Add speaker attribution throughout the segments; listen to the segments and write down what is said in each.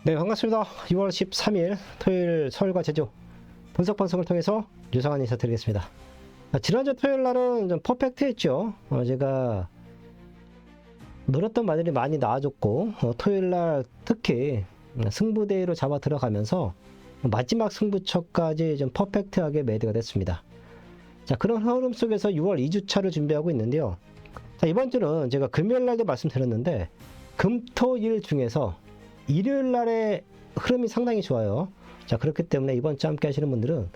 Speaker 1: 네, 반갑습니다. 6월 13일 토요일 서울과 제주 분석 방송을 통해서 유상한 인사 드리겠습니다. 지난주 토요일 날은 좀 퍼펙트했죠. 제가 노렸던 말들이 많이 나와줬고, 토요일 날 특히 승부대로 잡아 들어가면서 마지막 승부처까지 좀 퍼펙트하게 매드가 됐습니다. 자, 그런 흐름 속에서 6월 2주차를 준비하고 있는데요. 자, 이번 주는 제가 금요일 날도 말씀드렸는데 금, 토, 일 중에서 일요일 날의 흐름이 상당히 좋아요. 자, 그렇기 때문에 이번 주 함께 하시는 분들은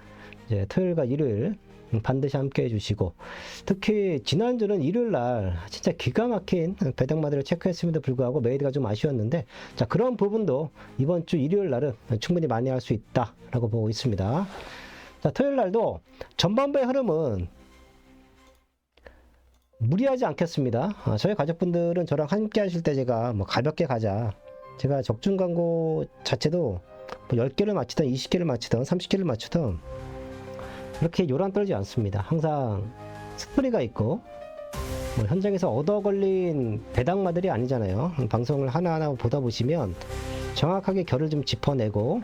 Speaker 1: 이제 토요일과 일요일 반드시 함께 해주시고, 특히 지난주는 일요일 날 진짜 기가 막힌 배당마들을 체크했음에도 불구하고 메이드가 좀 아쉬웠는데, 자, 그런 부분도 이번 주 일요일 날은 충분히 많이 할 수 있다라고 보고 있습니다. 자, 토요일 날도 전반부의 흐름은 무리하지 않겠습니다. 저희 가족분들은 저랑 함께 하실 때 제가 뭐 가볍게 가자, 제가 적중 광고 자체도 뭐 10개를 맞추든 20개를 맞추든 30개를 맞추든 그렇게 요란 떨지 않습니다. 항상 스토리가 있고, 뭐 현장에서 얻어 걸린 배당마들이 아니잖아요. 방송을 하나하나 보다 보시면 정확하게 결을 좀 짚어내고,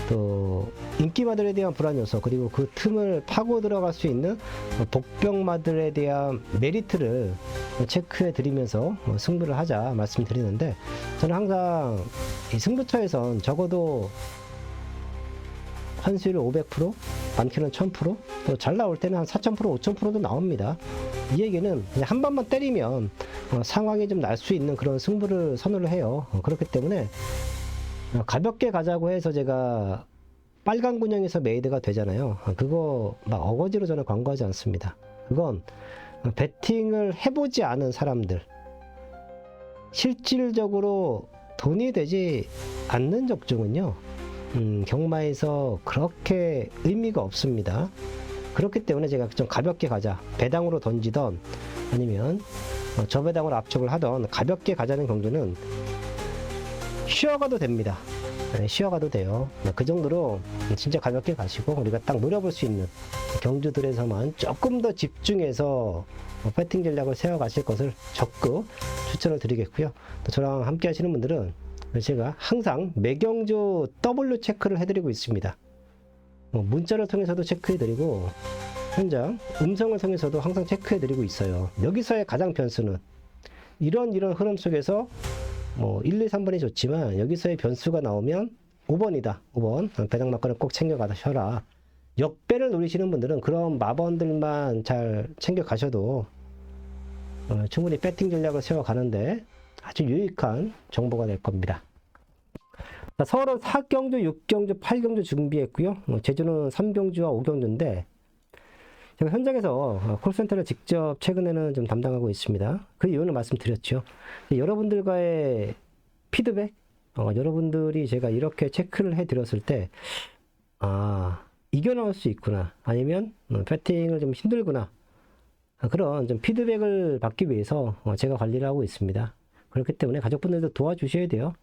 Speaker 1: 또 인기마들에 대한 불안 요소, 그리고 그 틈을 파고 들어갈 수 있는 복병마들에 대한 메리트를 체크해 드리면서 승부를 하자 말씀드리는데, 저는 항상 이 승부처에선 적어도 환수율 500%, 많게는 1000%, 또 잘 나올 때는 한 4000%, 5000%도 나옵니다. 이 얘기는 그냥 한 번만 때리면 상황이 좀 날 수 있는 그런 승부를 선호를 해요. 그렇기 때문에 가볍게 가자고 해서 제가 빨간 군형에서 메이드가 되잖아요. 그거 막 어거지로 저는 광고하지 않습니다. 그건 배팅을 해보지 않은 사람들, 실질적으로 돈이 되지 않는 적중은요, 경마에서 그렇게 의미가 없습니다. 그렇기 때문에 제가 좀 가볍게 가자, 배당으로 던지던 아니면 저배당으로 압축을 하던 가볍게 가자는 경주는 쉬어가도 됩니다. 네, 쉬어가도 돼요. 그 정도로 진짜 가볍게 가시고, 우리가 딱 노려볼 수 있는 경주들에서만 조금 더 집중해서 배팅 전략을 세워가실 것을 적극 추천을 드리겠고요. 또 저랑 함께 하시는 분들은 제가 항상 매경주 W 체크를 해드리고 있습니다. 문자를 통해서도 체크해드리고, 현장 음성을 통해서도 항상 체크해드리고 있어요. 여기서의 가장 변수는 이런 흐름 속에서 뭐 1, 2, 3번이 좋지만 여기서의 변수가 나오면 5번이다. 5번 배당 막걸리 꼭 챙겨가셔라. 역배를 노리시는 분들은 그런 마번들만 잘 챙겨가셔도 충분히 배팅 전략을 세워가는데 아주 유익한 정보가 될 겁니다. 서울은 4경주, 6경주, 8경주 준비했고요. 제주는 3경주와 5경주인데 제가 현장에서 콜센터를 직접 최근에는 좀 담당하고 있습니다. 그 이유는 말씀드렸죠. 여러분들과의 피드백, 여러분들이 제가 이렇게 체크를 해드렸을 때, 이겨나올 수 있구나, 아니면 배팅을 좀 힘들구나, 그런 좀 피드백을 받기 위해서 제가 관리를 하고 있습니다. 그렇기 때문에 가족분들도 도와주셔야 돼요.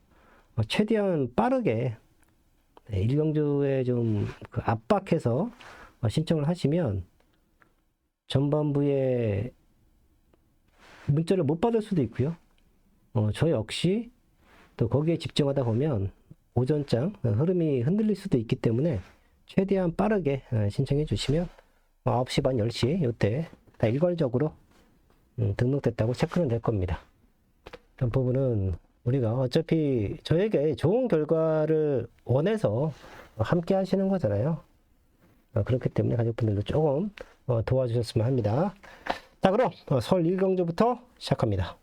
Speaker 1: 최대한 빠르게 1경주에 좀 압박해서 신청을 하시면 전반부에 문자를 못 받을 수도 있고요. 저 역시 또 거기에 집중하다 보면 오전장 흐름이 흔들릴 수도 있기 때문에 최대한 빠르게 신청해 주시면 9시 반, 10시 이때 다 일괄적으로 등록됐다고 체크는 될 겁니다. 이런 부분은 우리가 어차피 저에게 좋은 결과를 원해서 함께 하시는 거잖아요. 그렇기 때문에 가족분들도 조금 도와주셨으면 합니다. 자, 그럼 서울 1경주부터 시작합니다.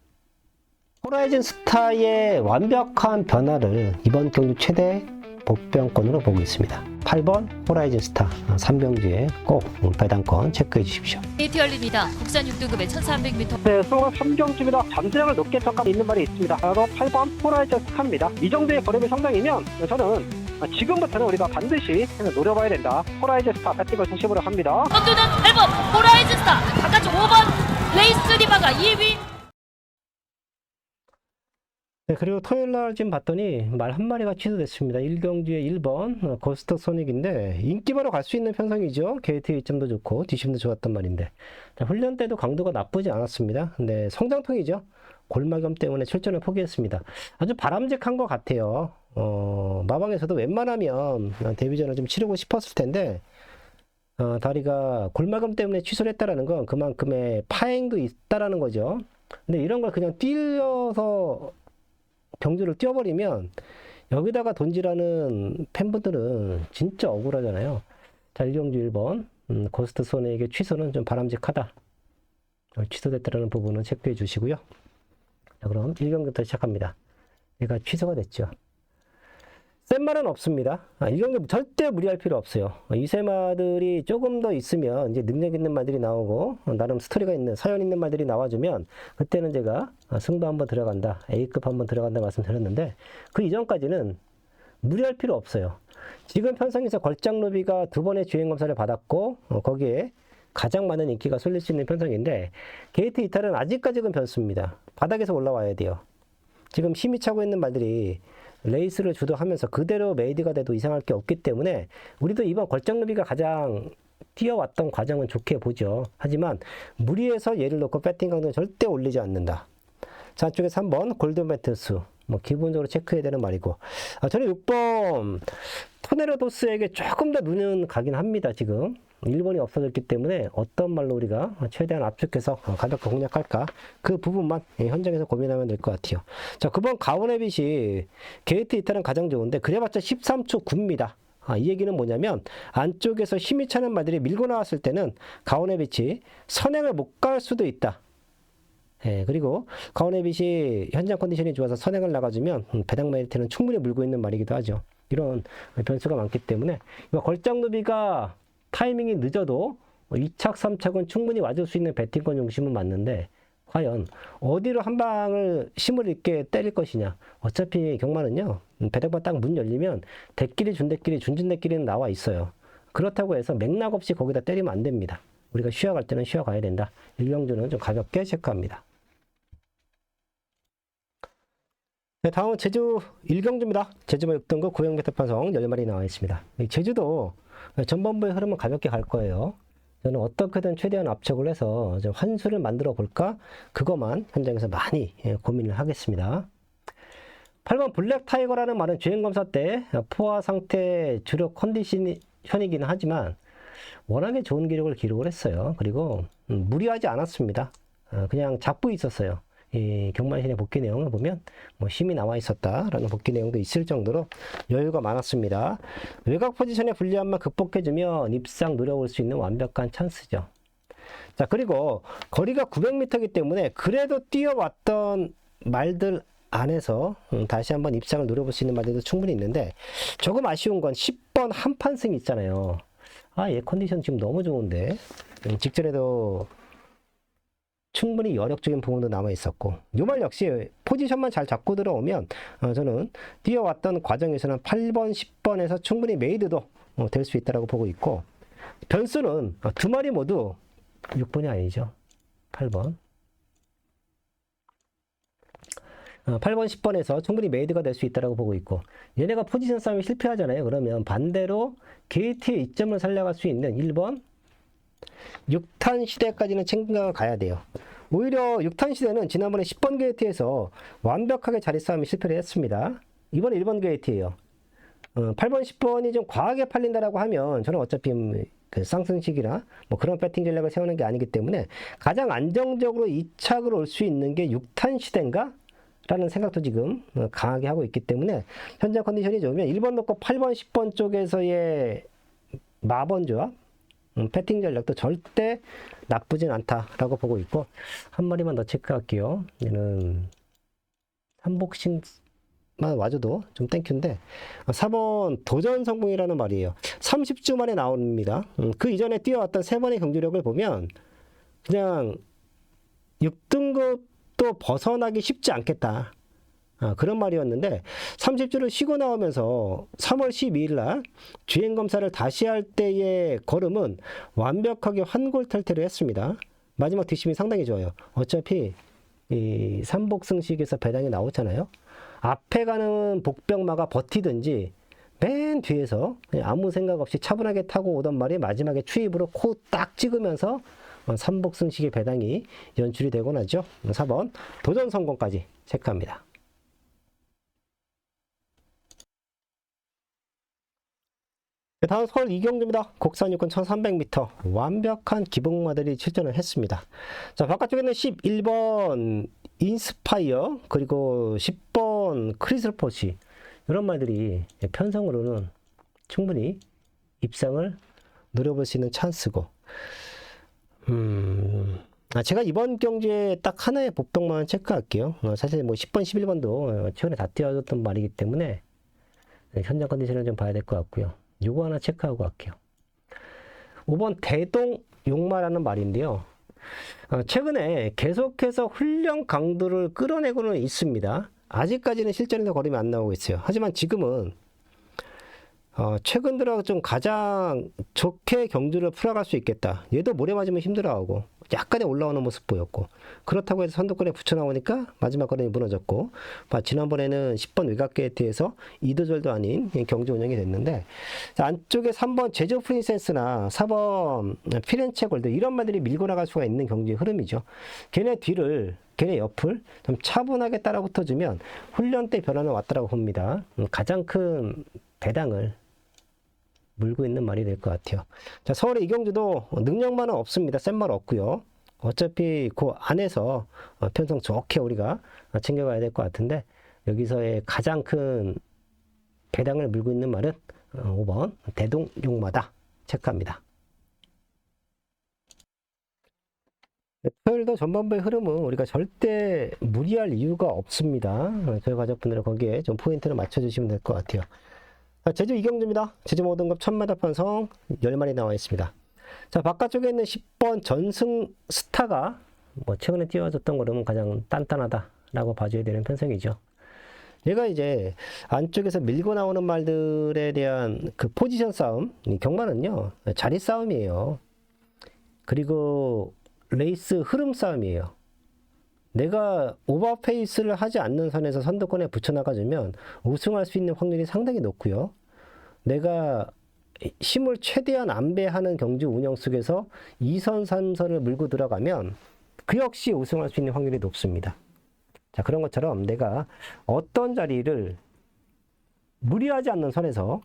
Speaker 1: 호라이즌 스타의 완벽한 변화를 이번 경주 최대 복병권으로 보고 있습니다. 8번 호라이즌 스타 3경주에 꼭 배당권 체크해 주십시오.
Speaker 2: KTR입니다. 국산 6등급에 1300m.
Speaker 3: 네, 수호가 3경주입니다. 잠수량을 높게 척하고 있는 말이 있습니다. 바로 8번 호라이즌 스타입니다. 이 정도의 거래비 성장이면 저는 지금부터는 우리가 반드시 노려봐야 된다. 호라이즌 스타 배팅을 중심으로 합니다.
Speaker 2: 선두는 8번 호라이즌 스타, 바깥쪽 5번 레이스 디바가 2위.
Speaker 1: 네, 그리고 토요일 날 지금 봤더니 말 한 마리가 취소됐습니다. 1경주에 1번 고스트 소닉인데 인기바로 갈 수 있는 편성이죠. 게이트 이점도 좋고 뒷심도 좋았단 말인데, 자, 훈련 때도 강도가 나쁘지 않았습니다. 근데 성장통이죠. 골마겸 때문에 출전을 포기했습니다. 아주 바람직한 것 같아요. 마방에서도 웬만하면 데뷔전을 좀 치르고 싶었을 텐데 다리가 골마금 때문에 취소를 했다라는 건 그만큼의 파행도 있다라는 거죠. 근데 이런 걸 그냥 뛰어서 경주를 뛰어버리면 여기다가 돈지라는 팬분들은 진짜 억울하잖아요. 자, 1경주 1번 고스트 손해에게 취소는 좀 바람직하다. 취소됐다라는 부분은 체크해 주시고요. 자, 그럼 1경기부터 시작합니다. 얘가 취소가 됐죠. 센 말은 없습니다. 1경기 절대 무리할 필요 없어요. 이세마들이 조금 더 있으면 이제 능력 있는 말들이 나오고 나름 스토리가 있는 사연 있는 말들이 나와주면 그때는 제가 승부 한번 들어간다, A급 한번 들어간다 말씀드렸는데 그 이전까지는 무리할 필요 없어요. 지금 편성에서 걸작노비가 2번의 주행검사를 받았고 거기에 가장 많은 인기가 쏠릴 수 있는 편성인데 게이트 이탈은 아직까지는 변수입니다. 바닥에서 올라와야 돼요. 지금 힘이 차고 있는 말들이 레이스를 주도하면서 그대로 메이드가 돼도 이상할 게 없기 때문에 우리도 이번 걸작노비가 가장 뛰어왔던 과정은 좋게 보죠. 하지만 무리해서 얘를 놓고 배팅 강도는 절대 올리지 않는다. 자, 안쪽에 3번 골든 배트수 기본적으로 체크해야 되는 말이고 저는 6번 토네로도스에게 조금 더 눈은 가긴 합니다. 지금 1번이 없어졌기 때문에 어떤 말로 우리가 최대한 압축해서 가볍게 공략할까 그 부분만 현장에서 고민하면 될 것 같아요. 자, 9번 가오네빗이 게이트 이탈은 가장 좋은데 그래봤자 13초 9입니다. 이 얘기는 뭐냐면 안쪽에서 힘이 차는 말들이 밀고 나왔을 때는 가오네빗이 선행을 못 갈 수도 있다. 그리고 가오네빗이 현장 컨디션이 좋아서 선행을 나가주면 배당 메리트는 충분히 물고 있는 말이기도 하죠. 이런 변수가 많기 때문에 걸작노비가 타이밍이 늦어도 2착, 3착은 충분히 와줄 수 있는 배팅권 중심은 맞는데 과연 어디로 한 방을 힘을 있게 때릴 것이냐. 어차피 경마는요. 배당권 딱 문 열리면 대끼리 준대끼리 준준대끼리는 나와 있어요. 그렇다고 해서 맥락 없이 거기다 때리면 안 됩니다. 우리가 쉬어갈 때는 쉬어가야 된다. 1경주는 좀 가볍게 체크합니다. 네, 다음은 제주 1경주입니다. 제주마 6등급 고형 배트 편성 10마리 나와 있습니다. 제주도 전반부의 흐름은 가볍게 갈 거예요. 저는 어떻게든 최대한 압축을 해서 좀 환수를 만들어 볼까? 그것만 현장에서 많이 고민을 하겠습니다. 8번 블랙 타이거라는 말은 주행검사 때 포화 상태 주력 컨디션이기는 하지만 워낙에 좋은 기록을 기록을 했어요. 그리고 무리하지 않았습니다. 그냥 잡고 있었어요. 이 경마신의 복귀 내용을 보면 힘이 나와 있었다라는 복귀 내용도 있을 정도로 여유가 많았습니다. 외곽 포지션의 불리함만 극복해주면 입상 노려볼 수 있는 완벽한 찬스죠. 자, 그리고 거리가 900m이기 때문에 그래도 뛰어왔던 말들 안에서 다시 한번 입상을 노려볼 수 있는 말들도 충분히 있는데 조금 아쉬운 건 10번 한판승 있잖아요. 얘 컨디션 지금 너무 좋은데 직전에도 충분히 여력적인 부분도 남아 있었고 이 말 역시 포지션만 잘 잡고 들어오면 저는 뛰어왔던 과정에서는 8번, 10번에서 충분히 메이드도 될 수 있다고 보고 있고 변수는 두 마리 모두 6번이 아니죠. 8번 10번에서 충분히 메이드가 될 수 있다고 보고 있고 얘네가 포지션 싸움이 실패하잖아요. 그러면 반대로 게이트의 이점을 살려갈 수 있는 1번 6탄 시대까지는 생각을 가야 돼요. 오히려 6탄 시대는 지난번에 10번 게이트에서 완벽하게 자리 싸움이 실패를 했습니다. 이번에 1번 게이트예요. 8번, 10번이 좀 과하게 팔린다라고 하면 저는 어차피 그 쌍승식이나 그런 배팅 전략을 세우는 게 아니기 때문에 가장 안정적으로 2착으로 올 수 있는 게 6탄 시대인가? 라는 생각도 지금 강하게 하고 있기 때문에 현장 컨디션이 좋으면 1번 놓고 8번, 10번 쪽에서의 마번 조합 패팅 전략도 절대 나쁘진 않다라고 보고 있고 한 마리만 더 체크할게요. 얘는 삼복신만 와줘도 좀 땡큐인데 4번 도전 성공이라는 말이에요. 30주 만에 나옵니다. 그 이전에 뛰어왔던 3번의 경주력을 보면 그냥 6등급도 벗어나기 쉽지 않겠다. 그런 말이었는데 30주를 쉬고 나오면서 3월 12일 날 주행검사를 다시 할 때의 걸음은 완벽하게 환골탈태를 했습니다. 마지막 뒷심이 상당히 좋아요. 어차피 이 삼복승식에서 배당이 나오잖아요. 앞에 가는 복병마가 버티든지 맨 뒤에서 그냥 아무 생각 없이 차분하게 타고 오던 말이 마지막에 추입으로 코 딱 찍으면서 삼복승식의 배당이 연출이 되곤 하죠. 4번 도전 성공까지 체크합니다. 다음 서울 이경주입니다. 국산 육군 1300m 완벽한 기복마들이 출전을 했습니다. 자, 바깥쪽에는 11번 인스파이어 그리고 10번 크리슬포시 이런 말들이 편성으로는 충분히 입상을 노려볼 수 있는 찬스고 제가 이번 경기에 딱 하나의 복병만 체크할게요. 사실 뭐 10번, 11번도 최근에 다 뛰어졌던 말이기 때문에 현장 컨디션을 좀 봐야 될 것 같고요. 요거 하나 체크하고 갈게요. 5번 대동 용마라는 말인데요. 최근에 계속해서 훈련 강도를 끌어내고는 있습니다. 아직까지는 실전에서 걸음이 안 나오고 있어요. 하지만 지금은 최근 들어 좀 가장 좋게 경주를 풀어갈 수 있겠다. 얘도 모래 맞으면 힘들어하고 약간의 올라오는 모습 보였고 그렇다고 해서 선두권에 붙여나오니까 마지막 걸음이 무너졌고 지난번에는 10번 외곽게이트에서 이도절도 아닌 경주 운영이 됐는데 안쪽에 3번 제주 프린세스나 4번 피렌체 골드 이런 말들이 밀고 나갈 수가 있는 경주의 흐름이죠. 걔네 뒤를 걔네 옆을 좀 차분하게 따라 붙어주면 훈련 때 변화는 왔다라고 봅니다. 가장 큰 배당을 물고 있는 말이 될 것 같아요. 자, 서울의 이경주도 능력만은 없습니다. 센 말 없고요. 어차피 그 안에서 편성 좋게 우리가 챙겨가야 될 것 같은데 여기서의 가장 큰 배당을 물고 있는 말은 5번 대동용마다 체크합니다. 토요일도 전반부의 흐름은 우리가 절대 무리할 이유가 없습니다. 저희 가족분들은 거기에 좀 포인트를 맞춰주시면 될 것 같아요. 제주 이경주입니다. 제주 모든급 1000m 편성 10마리 나와 있습니다. 자, 바깥쪽에 있는 10번 전승 스타가 뭐 최근에 띄워줬던 거로는 가장 단단하다라고 봐줘야 되는 편성이죠. 얘가 이제 안쪽에서 밀고 나오는 말들에 대한 그 포지션 싸움, 경마는요 자리 싸움이에요. 그리고 레이스 흐름 싸움이에요. 내가 오버페이스를 하지 않는 선에서 선두권에 붙여나가주면 우승할 수 있는 확률이 상당히 높고요. 내가 힘을 최대한 안배하는 경주 운영 속에서 2선, 3선을 물고 들어가면 그 역시 우승할 수 있는 확률이 높습니다. 자, 그런 것처럼 내가 어떤 자리를 무리하지 않는 선에서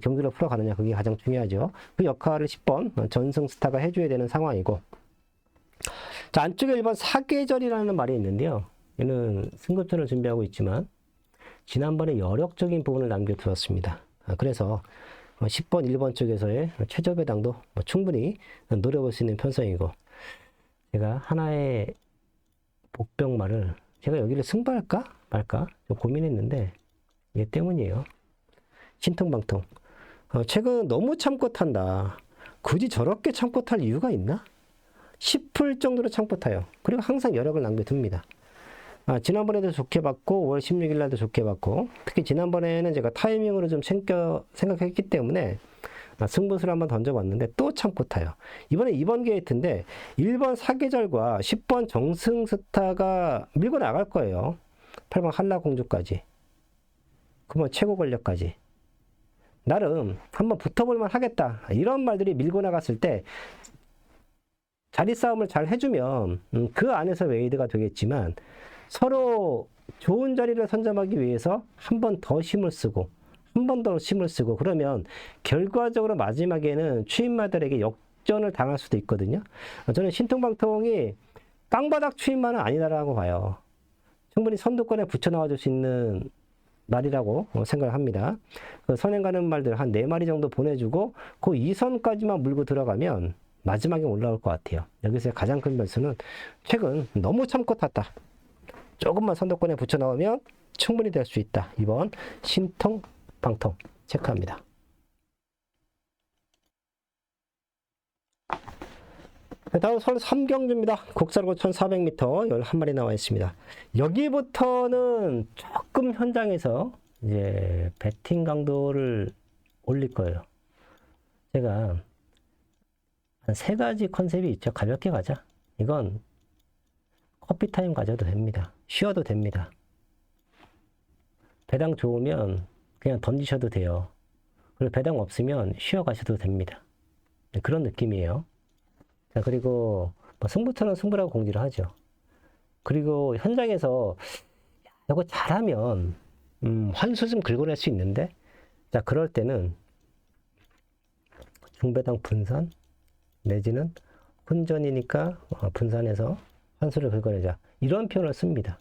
Speaker 1: 경주를 풀어가느냐 그게 가장 중요하죠. 그 역할을 10번 전승 스타가 해줘야 되는 상황이고 자, 안쪽에 1번 사계절이라는 말이 있는데요. 얘는 승급전을 준비하고 있지만 지난번에 여력적인 부분을 남겨두었습니다. 그래서 10번 1번 쪽에서의 최저 배당도 충분히 노려볼 수 있는 편성이고 제가 하나의 복병말을 제가 여기를 승부할까 말까 좀 고민했는데 얘 때문이에요. 신통방통. 최근 너무 참고 탄다. 굳이 저렇게 참고 탈 이유가 있나? 싶을 정도로 참고 타요. 그리고 항상 여력을 남겨둡니다. 지난번에도 좋게 봤고 5월 16일 날도 좋게 봤고 특히 지난번에는 제가 타이밍으로 좀 생각했기 때문에 승부수를 한번 던져봤는데 또 참고 타요. 이번에 2번 게이트인데 1번 사계절과 10번 정승스타가 밀고 나갈 거예요. 8번 한라공주까지 그러면 최고 권력까지 나름 한번 붙어볼만 하겠다 이런 말들이 밀고 나갔을 때 자리 싸움을 잘 해주면 그 안에서 웨이드가 되겠지만 서로 좋은 자리를 선점하기 위해서 한 번 더 힘을 쓰고 한 번 더 힘을 쓰고 그러면 결과적으로 마지막에는 추임마들에게 역전을 당할 수도 있거든요. 저는 신통방통이 땅바닥 추임마는 아니다라고 봐요. 충분히 선두권에 붙여나와 줄 수 있는 말이라고 생각을 합니다. 선행 가는 말들 한 4마리 정도 보내주고 그 2선까지만 물고 들어가면 마지막에 올라올 것 같아요. 여기서 가장 큰 변수는 최근 너무 참고 탔다. 조금만 선두권에 붙여 넣으면 충분히 될 수 있다. 이번 신통방통 체크합니다. 다음 서울 삼경주입니다. 국사로 1400m 11마리 나와 있습니다. 여기부터는 조금 현장에서 이제 배팅 강도를 올릴 거예요. 제가 한 3가지 컨셉이 있죠. 가볍게 가자. 이건 커피 타임 가져도 됩니다. 쉬어도 됩니다. 배당 좋으면 그냥 던지셔도 돼요. 그리고 배당 없으면 쉬어 가셔도 됩니다. 그런 느낌이에요. 자, 그리고 뭐 승부처는 승부라고 공지를 하죠. 그리고 현장에서 이거 잘하면 환수 좀 긁어낼 수 있는데 자, 그럴 때는 승배당 분산 내지는 혼전이니까 분산해서 환수를 긁어내자. 이런 표현을 씁니다.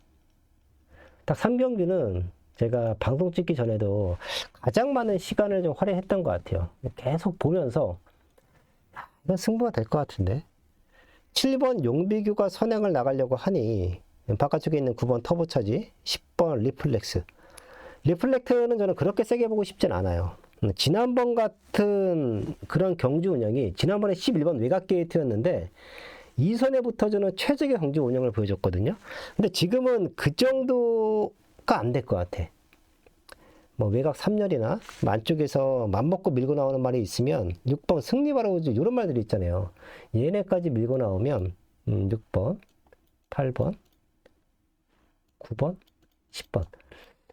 Speaker 1: 딱 3경기는 제가 방송 찍기 전에도 가장 많은 시간을 좀 할애했던 것 같아요. 계속 보면서 이건 승부가 될 것 같은데 7번 용비규가 선행을 나가려고 하니 바깥쪽에 있는 9번 터보차지 10번 리플렉스. 리플렉트는 저는 그렇게 세게 보고 싶진 않아요. 지난번 같은 그런 경주 운영이 지난번에 11번 외곽 게이트였는데 2선에부터 저는 최적의 경주 운영을 보여줬거든요. 근데 지금은 그 정도가 안 될 것 같아. 뭐 외곽 3열이나 안쪽에서 맘먹고 밀고 나오는 말이 있으면 6번 승리바라우즈 이런 말들이 있잖아요. 얘네까지 밀고 나오면 6번, 8번, 9번, 10번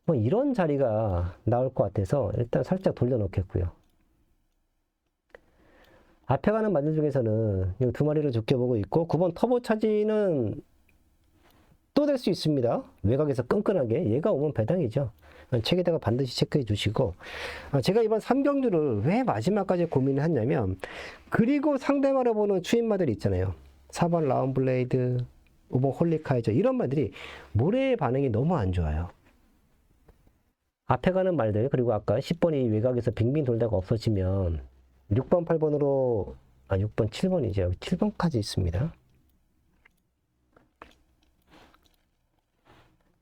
Speaker 1: 뭐 이런 자리가 나올 것 같아서 일단 살짝 돌려놓겠고요. 앞에 가는 말들 중에서는 이 두 마리를 좋게 보고 있고 9번 터보 차지는 또 될 수 있습니다. 외곽에서 끈끈하게 얘가 오면 배당이죠. 책에다가 반드시 체크해 주시고 제가 이번 3경주를 왜 마지막까지 고민을 했냐면 그리고 상대마를 보는 추임마들 있잖아요. 4번 라운블레이드, 5번 홀리카이저 이런 말들이 모래의 반응이 너무 안 좋아요. 앞에 가는 말들 그리고 아까 10번이 외곽에서 빙빙 돌다가 없어지면 6번, 8번으로 6번, 7번이죠. 여기 7번까지 있습니다.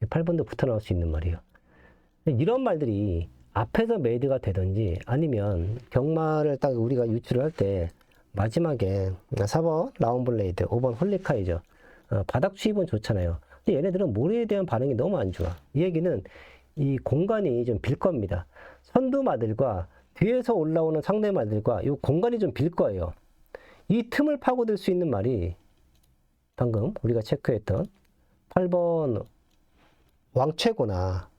Speaker 1: 8번도 붙어 나올 수 있는 말이에요. 이런 말들이 앞에서 메이드가 되든지 아니면 경마를 딱 우리가 유출을 할 때 마지막에 4번 라운블레이드, 5번 홀리카이저 바닥 추입은 좋잖아요. 근데 얘네들은 모래에 대한 반응이 너무 안 좋아. 이 얘기는 이 공간이 좀 빌 겁니다. 선두마들과 뒤에서 올라오는 상대마들과 이 공간이 좀 빌 거예요. 이 틈을 파고들 수 있는 말이 방금 우리가 체크했던 8번 왕최고나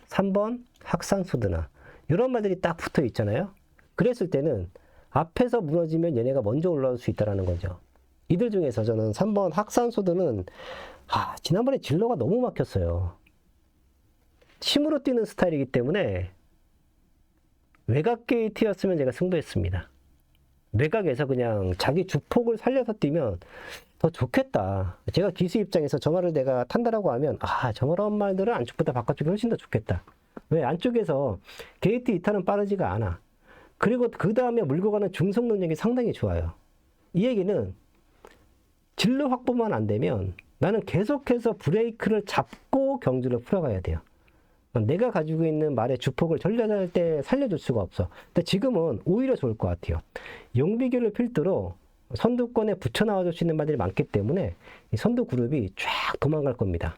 Speaker 1: 3번 학산수드나 이런 말들이 딱 붙어 있잖아요. 그랬을 때는 앞에서 무너지면 얘네가 먼저 올라올 수 있다는 거죠. 이들 중에서 저는 3번 학산수드는 지난번에 진로가 너무 막혔어요. 힘으로 뛰는 스타일이기 때문에 외곽 게이트였으면 제가 승부했습니다. 외곽에서 그냥 자기 주폭을 살려서 뛰면 더 좋겠다. 제가 기수 입장에서 저 말을 내가 탄다라고 하면 저런 말들은 안쪽보다 바깥쪽이 훨씬 더 좋겠다. 왜? 안쪽에서 게이트 이탈은 빠르지가 않아. 그리고 그 다음에 물고 가는 중속 능력이 상당히 좋아요. 이 얘기는 진로 확보만 안 되면 나는 계속해서 브레이크를 잡고 경주를 풀어가야 돼요. 내가 가지고 있는 말의 주폭을 전략할 때 살려줄 수가 없어. 근데 지금은 오히려 좋을 것 같아요. 용비교를 필두로 선두권에 붙여 나와줄 수 있는 말들이 많기 때문에 이 선두 그룹이 쫙 도망갈 겁니다.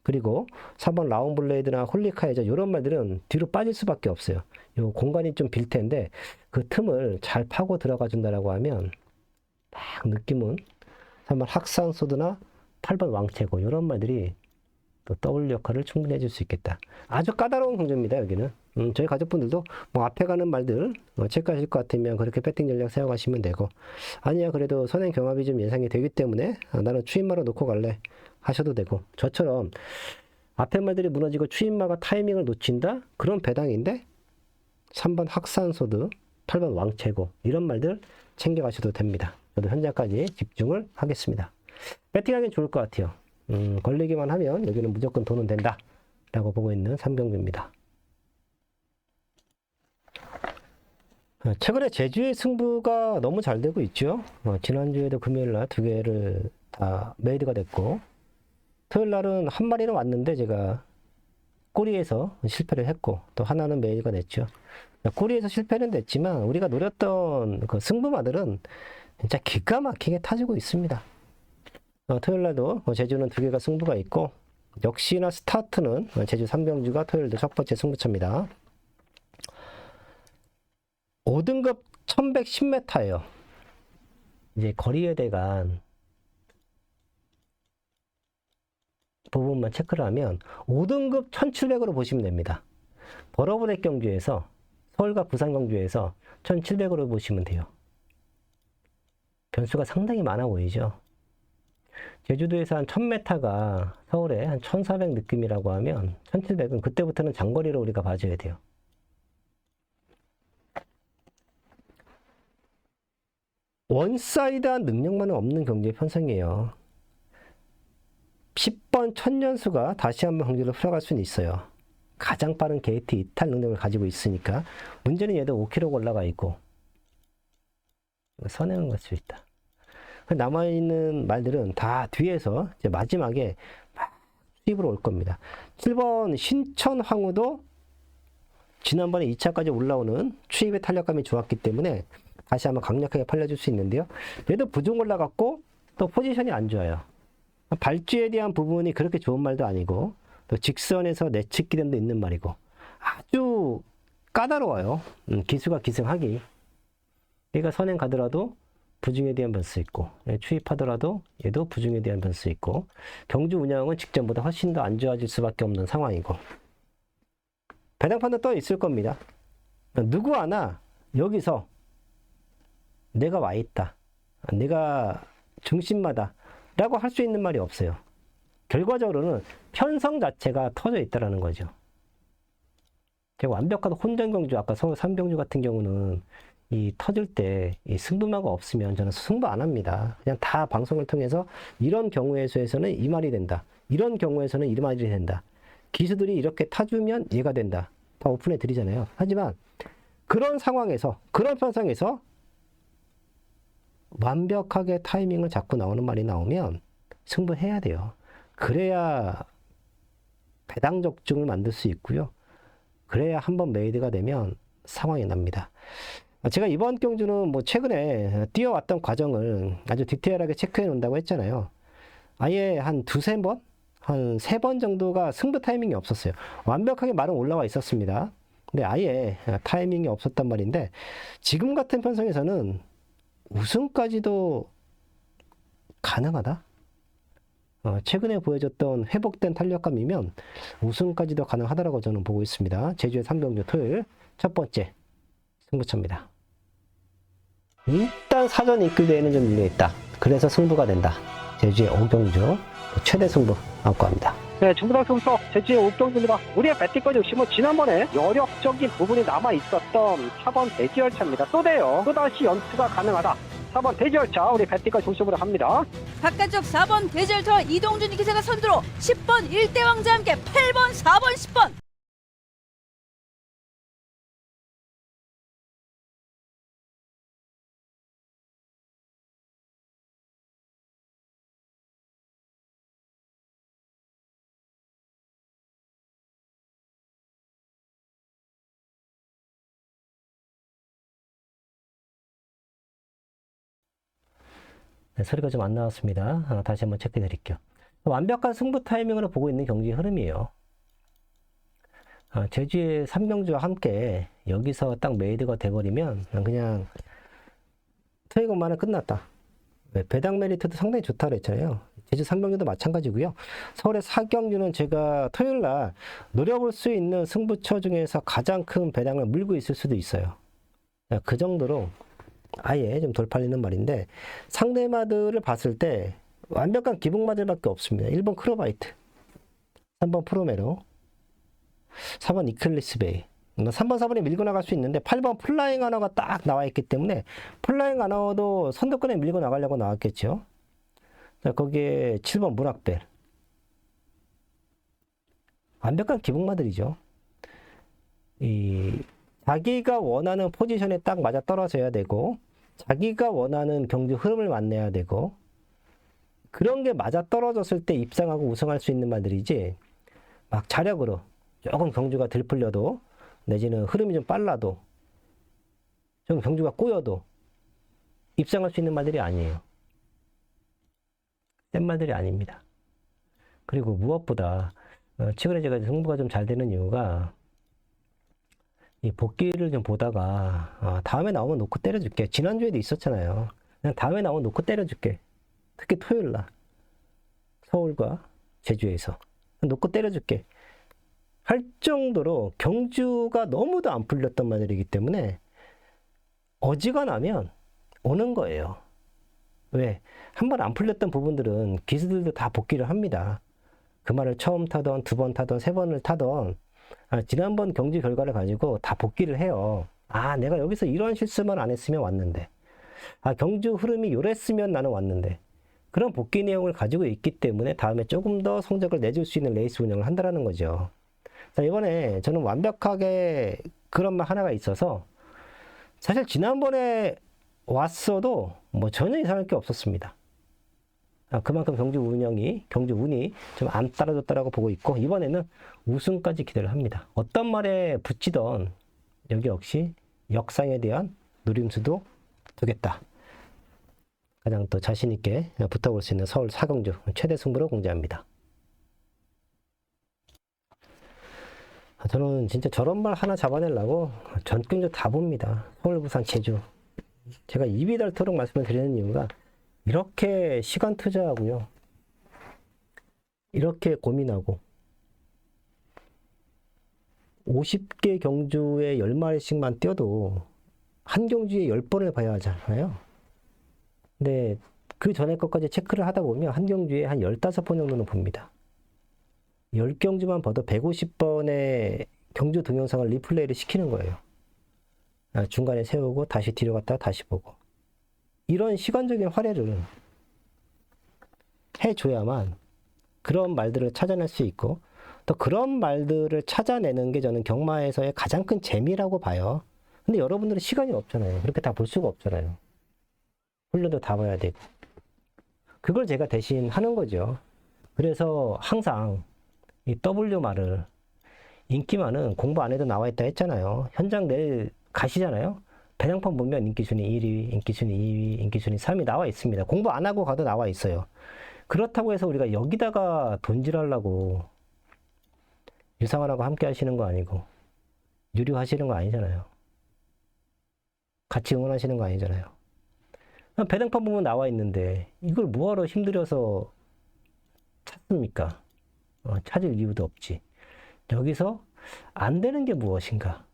Speaker 1: 그리고 4번 라운블레이드나 홀리카이저 이런 말들은 뒤로 빠질 수밖에 없어요. 요 공간이 좀 빌 텐데 그 틈을 잘 파고 들어가 준다라고 하면 딱 느낌은 3번 학산소드나 8번 왕채고 이런 말들이 또 W 역할을 충분히 해줄 수 있겠다. 아주 까다로운 경주입니다. 여기는 저희 가족분들도 뭐 앞에 가는 말들 체크하실 것 같으면 그렇게 배팅 전략 세워가시면 되고 아니야 그래도 선행 경합이 좀 예상이 되기 때문에 나는 추임마로 놓고 갈래 하셔도 되고 저처럼 앞에 말들이 무너지고 추임마가 타이밍을 놓친다? 그런 배당인데 3번 학산소드 8번 왕채고 이런 말들 챙겨가셔도 됩니다. 저도 현재까지 집중을 하겠습니다. 배팅하기는 좋을 것 같아요. 걸리기만 하면 여기는 무조건 돈은 된다 라고 보고 있는 3경주입니다. 최근에 제주의 승부가 너무 잘 되고 있죠. 지난주에도 금요일날 2개를 다 메이드가 됐고 토요일날은 한 마리는 왔는데 제가 꼬리에서 실패를 했고 또 하나는 메이드가 됐죠. 꼬리에서 실패는 됐지만 우리가 노렸던 그 승부마들은 진짜 기가 막히게 타지고 있습니다. 토요일날도 제주는 2개가 승부가 있고 역시나 스타트는 제주 3경주가 토요일도 첫 번째 승부처입니다. 5등급 1110m예요. 이제 거리에 대한 부분만 체크를 하면 5등급 1700으로 보시면 됩니다. 버러블랙 경주에서 서울과 부산 경주에서 1700으로 보시면 돼요. 변수가 상당히 많아 보이죠. 제주도에서 한 1000m가 서울에 한 1400 느낌이라고 하면 1700은 그때부터는 장거리로 우리가 봐줘야 돼요. 원사이드한 능력만은 없는 경기의 편성이에요. 10번 천년수가 다시 한번 경기를 풀어갈 수는 있어요. 가장 빠른 게이트 이탈 능력을 가지고 있으니까. 문제는 얘도 5kg 올라가 있고 선행을 갈 수 있다. 남아있는 말들은 다 뒤에서 이제 마지막에 막 수입으로 올 겁니다. 7번 신천황후도 지난번에 2차까지 올라오는 추입의 탄력감이 좋았기 때문에 다시 한번 강력하게 팔려줄 수 있는데요. 얘도 부중 올라갔고 또 포지션이 안 좋아요. 발주에 대한 부분이 그렇게 좋은 말도 아니고 또 직선에서 내측 기름도 있는 말이고 아주 까다로워요. 기수가 기승하기. 얘가 선행 가더라도 부중에 대한 변수 있고 추입하더라도 얘도 부중에 대한 변수 있고 경주 운영은 직전보다 훨씬 더 안 좋아질 수밖에 없는 상황이고 배당판도 떠 있을 겁니다. 누구 하나 여기서 내가 와 있다, 내가 중심마다 라고 할 수 있는 말이 없어요. 결과적으로는 편성 자체가 터져 있다라는 거죠. 제가 완벽한 혼전 경주, 아까 서울 삼경주 같은 경우는 이 터질 때 이 승부마가 없으면 저는 승부 안 합니다. 그냥 다 방송을 통해서 이런 경우에서는 이 말이 된다, 이런 경우에서는 이 말이 된다, 기수들이 이렇게 타주면 얘가 된다, 다 오픈해 드리잖아요. 하지만 그런 상황에서, 그런 편성에서 완벽하게 타이밍을 잡고 나오는 말이 나오면 승부해야 돼요. 그래야 배당 적중을 만들 수 있고요. 그래야 한번 메이드가 되면 상황이 납니다. 제가 이번 경주는 뭐 최근에 뛰어왔던 과정을 아주 디테일하게 체크해 놓는다고 했잖아요. 아예 한 두세 번? 한 세 번 정도가 승부 타이밍이 없었어요. 완벽하게 말은 올라와 있었습니다. 근데 아예 타이밍이 없었단 말인데 지금 같은 편성에서는 우승까지도 가능하다? 최근에 보여줬던 회복된 탄력감이면 우승까지도 가능하다라고 저는 보고 있습니다. 제주의 3경주 토요일 첫 번째 승부처입니다. 일단 사전 이끌대회는 좀 밀려있다. 그래서 승부가 된다. 제주의 5경주 최대 승부 안고 합니다.
Speaker 3: 네, 중부당 승부처 제주의 5경주입니다. 우리의 배팅권 욕심은 지난번에 여력적인 부분이 남아있었던 4번 대지열차입니다. 또 돼요. 또다시 연투가 가능하다. 4번 대지열차 우리 배팅권 중심으로 합니다.
Speaker 2: 바깥쪽 4번 대절터 이동준 기사가 선두로 10번 일대왕자 함께 8번, 4번, 10번.
Speaker 1: 네, 소리가 좀 안 나왔습니다. 다시 한번 체크해 드릴게요. 완벽한 승부 타이밍으로 보고 있는 경기의 흐름이에요. 제주의 3경주와 함께 여기서 딱 메이드가 돼버리면 그냥 트레이건만은 끝났다. 배당 메리트도 상당히 좋다 그랬잖아요. 제주 3경주도 마찬가지고요. 서울의 4경주는 제가 토요일날 노려볼 수 있는 승부처 중에서 가장 큰 배당을 물고 있을 수도 있어요. 그 정도로 아예 좀 돌팔리는 말인데 상대마들을 봤을 때 완벽한 기복마들밖에 없습니다. 1번 크로바이트, 3번 프로메로, 4번 이클리스베이. 3번, 4번이 밀고 나갈 수 있는데 8번 플라잉 아너가 딱 나와 있기 때문에 플라잉 아너도 선두권에 밀고 나가려고 나왔겠죠. 자, 거기에 7번 문학벨. 완벽한 기복마들이죠. 자기가 원하는 포지션에 딱 맞아 떨어져야 되고 자기가 원하는 경주 흐름을 만나야 되고 그런 게 맞아 떨어졌을 때 입상하고 우승할 수 있는 말들이지 막 자력으로 조금 경주가 들풀려도 내지는 흐름이 좀 빨라도 좀 경주가 꼬여도 입상할 수 있는 말들이 아니에요. 센 말들이 아닙니다. 그리고 무엇보다 최근에 제가 승부가 좀 잘 되는 이유가 이 복귀를 좀 보다가 다음에 나오면 놓고 때려줄게. 지난주에도 있었잖아요. 그냥 다음에 나오면 놓고 때려줄게. 특히 토요일날 서울과 제주에서 놓고 때려줄게 할 정도로 경주가 너무도 안 풀렸던 말들이기 때문에 어지간하면 오는 거예요. 왜? 한번 안 풀렸던 부분들은 기수들도 다 복귀를 합니다. 그 말을 처음 타던, 두 번 타던, 세 번을 타던 지난번 경주 결과를 가지고 다 복귀를 해요. 내가 여기서 이런 실수만 안 했으면 왔는데 경주 흐름이 요랬으면 나는 왔는데, 그런 복귀 내용을 가지고 있기 때문에 다음에 조금 더 성적을 내줄 수 있는 레이스 운영을 한다라는 거죠. 자, 이번에 저는 완벽하게 그런 말 하나가 있어서, 사실 지난번에 왔어도 뭐 전혀 이상할 게 없었습니다. 그만큼 경주 운이 좀 안 따라줬다라고 보고 있고, 이번에는 우승까지 기대를 합니다. 어떤 말에 붙이던 여기 역시 역상에 대한 노림수도 두겠다. 가장 또 자신있게 붙어볼 수 있는 서울 4경주 최대 승부로 공개합니다. 저는 진짜 저런 말 하나 잡아내려고 전 경주 다 봅니다. 서울, 부산, 제주. 제가 입이 닳도록 말씀을 드리는 이유가, 이렇게 시간 투자하고요, 이렇게 고민하고 50개 경주에 10마리씩만 뛰어도 한 경주에 10번을 봐야 하잖아요. 근데 그 전에 것까지 체크를 하다 보면 한 경주에 한 15번 정도는 봅니다. 10경주만 봐도 150번의 경주 동영상을 리플레이를 시키는 거예요. 중간에 세우고 다시 뒤로 갔다가 다시 보고. 이런 시간적인 할애를 해줘야만 그런 말들을 찾아낼 수 있고, 또 그런 말들을 찾아내는 게 저는 경마에서의 가장 큰 재미라고 봐요. 근데 여러분들은 시간이 없잖아요. 그렇게 다 볼 수가 없잖아요. 훈련도 다 봐야 되고. 그걸 제가 대신 하는 거죠. 그래서 항상 이 W말을, 인기만은 공부 안 해도 나와 있다 했잖아요. 현장 내일 가시잖아요. 배당판 보면 인기순위 1위, 인기순위 2위, 인기순위 3위 나와 있습니다. 공부 안 하고 가도 나와 있어요. 그렇다고 해서 우리가 여기다가 돈질하려고 유상환하고 함께 하시는 거 아니고, 유료하시는 거 아니잖아요. 같이 응원하시는 거 아니잖아요. 배당판 보면 나와 있는데 이걸 뭐하러 힘들여서 찾습니까? 찾을 이유도 없지. 여기서 안 되는 게 무엇인가?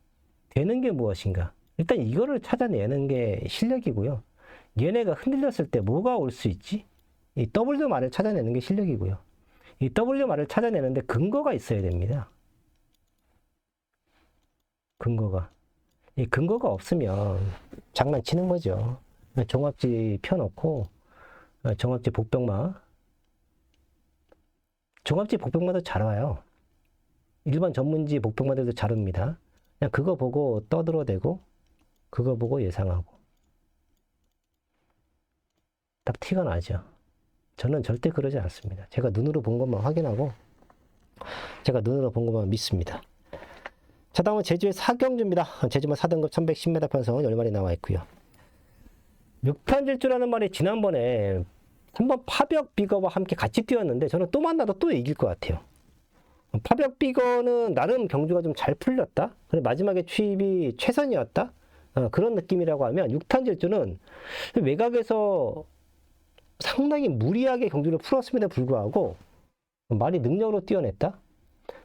Speaker 1: 되는 게 무엇인가? 일단 이거를 찾아내는 게 실력이고요. 얘네가 흔들렸을 때 뭐가 올 수 있지? 이 W말을 찾아내는 게 실력이고요. 이 W말을 찾아내는데 근거가 있어야 됩니다. 근거가. 이 근거가 없으면 장난치는 거죠. 종합지 펴놓고, 종합지 복병마. 종합지 복병마도 잘 와요. 일반 전문지 복병마들도 잘 옵니다. 그냥 그거 보고 떠들어대고, 그거 보고 예상하고. 딱 티가 나죠. 저는 절대 그러지 않습니다. 제가 눈으로 본 것만 확인하고, 제가 눈으로 본 것만 믿습니다. 자, 다음은 제주의 4경주입니다. 제주만 4등급 1110m 편성 10마리 나와 있고요. 6탄질주라는 말이 지난번에 한번 파벽 비거와 함께 같이 뛰었는데, 저는 또 만나도 또 이길 것 같아요. 파벽 비거는 나름 경주가 좀 잘 풀렸다. 그리고 마지막에 추입이 최선이었다. 그런 느낌이라고 하면, 6탄질주는 외곽에서 상당히 무리하게 경주를 풀었음에도 불구하고 말이 능력으로 뛰어냈다.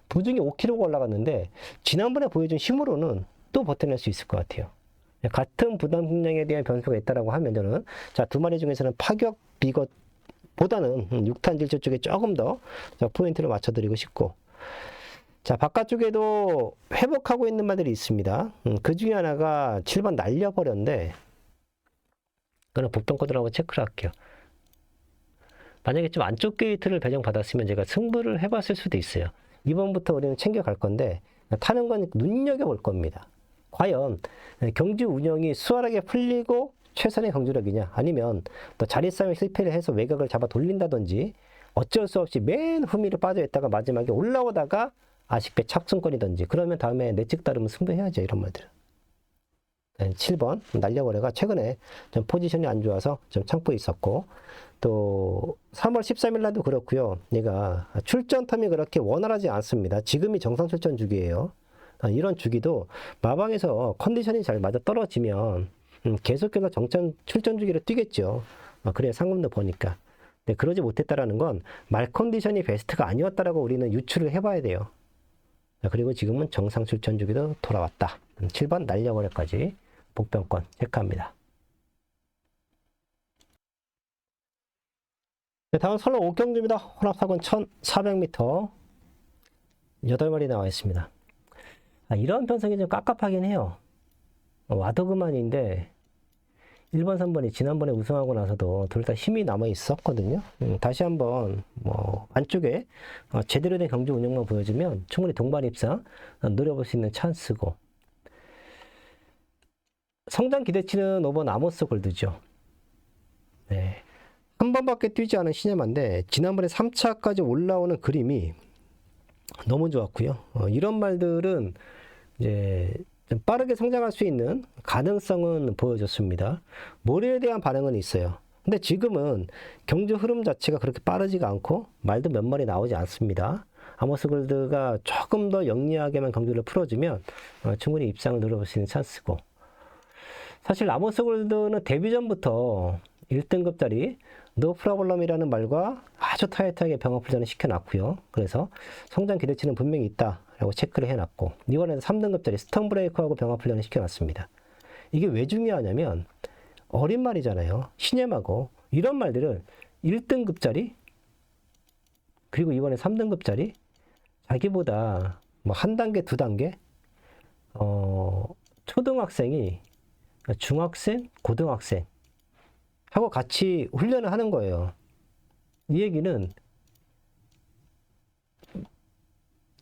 Speaker 1: 부중이 5kg가 올라갔는데 지난번에 보여준 힘으로는 또 버텨낼 수 있을 것 같아요. 같은 부담 중량에 대한 변수가 있다라고 하면, 저는 자, 두 마리 중에서는 파격 비것보다는 6탄질주 쪽에 조금 더 포인트를 맞춰드리고 싶고, 자, 바깥쪽에도 회복하고 있는 말들이 있습니다. 그 중에 하나가 7번 날려버렸는데, 그거는 복병코드라고 체크를 할게요. 만약에 좀 안쪽 게이트를 배정받았으면 제가 승부를 해봤을 수도 있어요. 이번부터 우리는 챙겨갈 건데, 타는 건 눈여겨볼 겁니다. 과연 경주 운영이 수월하게 풀리고 최선의 경주력이냐, 아니면 또 자리 싸움에 실패를 해서 외곽을 잡아 돌린다든지, 어쩔 수 없이 맨 후미로 빠져있다가 마지막에 올라오다가 아쉽게 착승권이든지, 그러면 다음에 내 측 따르면 승부해야죠. 이런 말들은. 7번 날려버려가 최근에 좀 포지션이 안 좋아서 좀 참고 있었고, 또 3월 13일 날도 그렇고요. 얘가 출전 텀이 그렇게 원활하지 않습니다. 지금이 정상 출전 주기예요. 이런 주기도 마방에서 컨디션이 잘 맞아 떨어지면 계속해서 출전 주기를 뛰겠죠. 그래야 상금도 보니까. 근데 그러지 못했다라는 건 말 컨디션이 베스트가 아니었다라고 우리는 유추를 해봐야 돼요. 그리고 지금은 정상 출전 주기도 돌아왔다. 7번 날려버려까지 복병권 체크합니다. 다음 설로 5경주입니다. 혼합사건 1400m 8마리 나와 있습니다. 이런 편성이 좀 깝깝하긴 해요. 와도 그만인데, 1번, 3번이 지난번에 우승하고 나서도 둘 다 힘이 남아 있었거든요. 다시 한번 뭐 안쪽에 제대로 된 경주 운영만 보여주면 충분히 동반 입상 노려볼 수 있는 찬스고, 성장 기대치는 5번 아모스 골드죠. 네. 한 번밖에 뛰지 않은 시네마인데 지난번에 3차까지 올라오는 그림이 너무 좋았고요. 이런 말들은 이제 좀 빠르게 성장할 수 있는 가능성은 보여줬습니다. 모래에 대한 반응은 있어요. 근데 지금은 경주 흐름 자체가 그렇게 빠르지가 않고 말도 몇 마리 나오지 않습니다. 아모스 골드가 조금 더 영리하게만 경주를 풀어주면 충분히 입상을 노려볼 수 있는 찬스고, 사실 아모스 골드는 데뷔 전부터 1등급짜리 노 프라블럼이라는 말과 아주 타이트하게 병합 훈련을 시켜놨고요. 그래서 성장 기대치는 분명히 있다라고 체크를 해놨고, 이번에는 3등급짜리 스톤 브레이커하고 병합 훈련을 시켜놨습니다. 이게 왜 중요하냐면 어린 말이잖아요. 신예마고 이런 말들을 1등급짜리 그리고 이번에 3등급짜리 자기보다 뭐 한 단계, 두 단계 초등학생이 중학생, 고등학생 하고 같이 훈련을 하는 거예요. 이 얘기는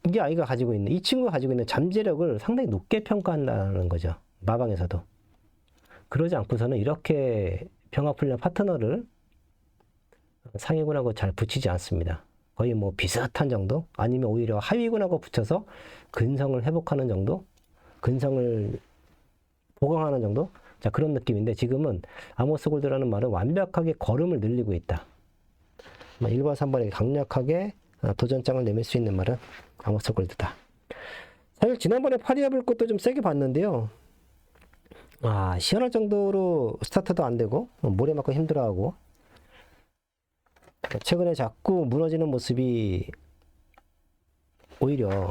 Speaker 1: 이 아이가 가지고 있는, 이 친구가 가지고 있는 잠재력을 상당히 높게 평가한다는 거죠. 마방에서도. 그러지 않고서는 이렇게 병합훈련 파트너를 상위군하고 잘 붙이지 않습니다. 거의 뭐 비슷한 정도? 아니면 오히려 하위군하고 붙여서 근성을 회복하는 정도? 근성을 보강하는 정도? 자, 그런 느낌인데 지금은 아모스 골드라는 말은 완벽하게 걸음을 늘리고 있다. 1번, 3번에 강력하게 도전장을 내밀 수 있는 말은 아모스 골드다. 사실 지난번에 파리아블 것도 좀 세게 봤는데요. 시원할 정도로 스타트도 안 되고 모래 맞고 힘들어하고 최근에 자꾸 무너지는 모습이 오히려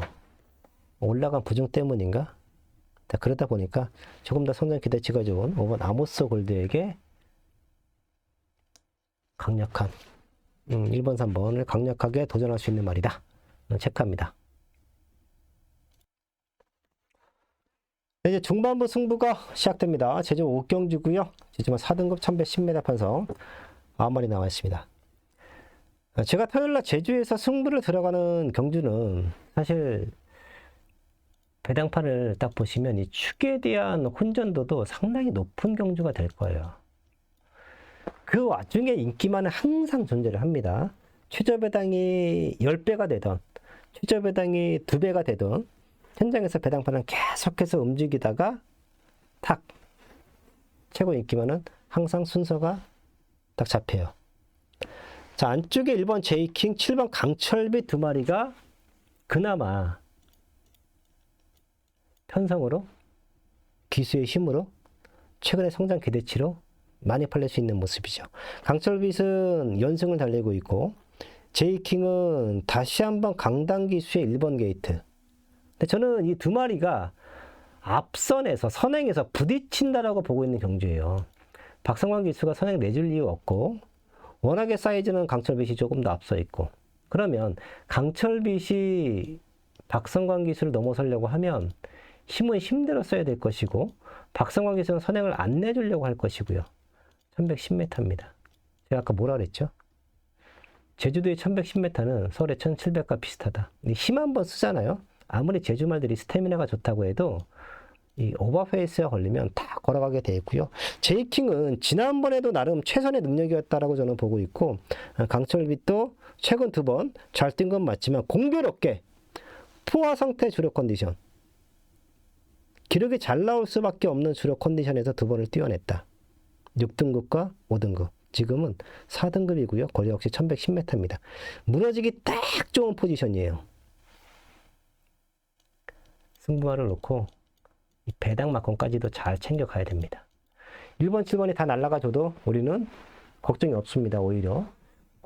Speaker 1: 올라간 부중 때문인가? 그러다 보니까 조금 더 성장 기대치가 좋은 5번 아모스 골드에게 강력한 1번, 3번을 강력하게 도전할 수 있는 말이다. 체크합니다. 이제 중반부 승부가 시작됩니다. 제주 5경주고요. 제주만 4등급 1110m 편성 9마리 나와 있습니다. 제가 토요일날 제주에서 승부를 들어가는 경주는 사실 배당판을 딱 보시면 이 축에 대한 혼전도도 상당히 높은 경주가 될 거예요. 그 와중에 인기만은 항상 존재를 합니다. 최저 배당이 10배가 되던, 최저 배당이 2배가 되던 현장에서 배당판은 계속해서 움직이다가 탁 최고 인기만은 항상 순서가 딱 잡혀요. 자, 안쪽에 1번 제이킹, 7번 강철비 2마리가 그나마 편성으로, 기수의 힘으로, 최근의 성장 기대치로 많이 팔릴 수 있는 모습이죠. 강철빛은 연승을 달리고 있고, 제이킹은 다시 한번 강당 기수의 1번 게이트. 근데 저는 이 2마리가 앞선에서, 선행에서 부딪힌다라고 보고 있는 경주예요. 박성광 기수가 선행 내줄 이유 없고, 워낙에 사이즈는 강철빛이 조금 더 앞서 있고, 그러면 강철빛이 박성광 기수를 넘어서려고 하면 힘은 힘대로 써야 될 것이고, 박성광 기수는 선행을 안 내주려고 할 것이고요. 1110m입니다. 제가 아까 뭐라 그랬죠? 제주도의 1110m는 서울의 1700과 비슷하다. 힘 한번 쓰잖아요. 아무리 제주 말들이 스태미나가 좋다고 해도 이 오버페이스가 걸리면 다 걸어가게 돼 있고요. 제이킹은 지난번에도 나름 최선의 능력이었다라고 저는 보고 있고, 강철빛도 최근 2번 잘 뛴 건 맞지만 공교롭게 포화 상태 주력 컨디션, 기록이 잘 나올 수밖에 없는 주력 컨디션에서 2번을 뛰어냈다. 6등급과 5등급. 지금은 4등급이고요. 거리 역시 1110m입니다. 무너지기 딱 좋은 포지션이에요. 승부화를 놓고 이 배당 막건까지도 잘 챙겨가야 됩니다. 1번, 7번이 다 날아가줘도 우리는 걱정이 없습니다. 오히려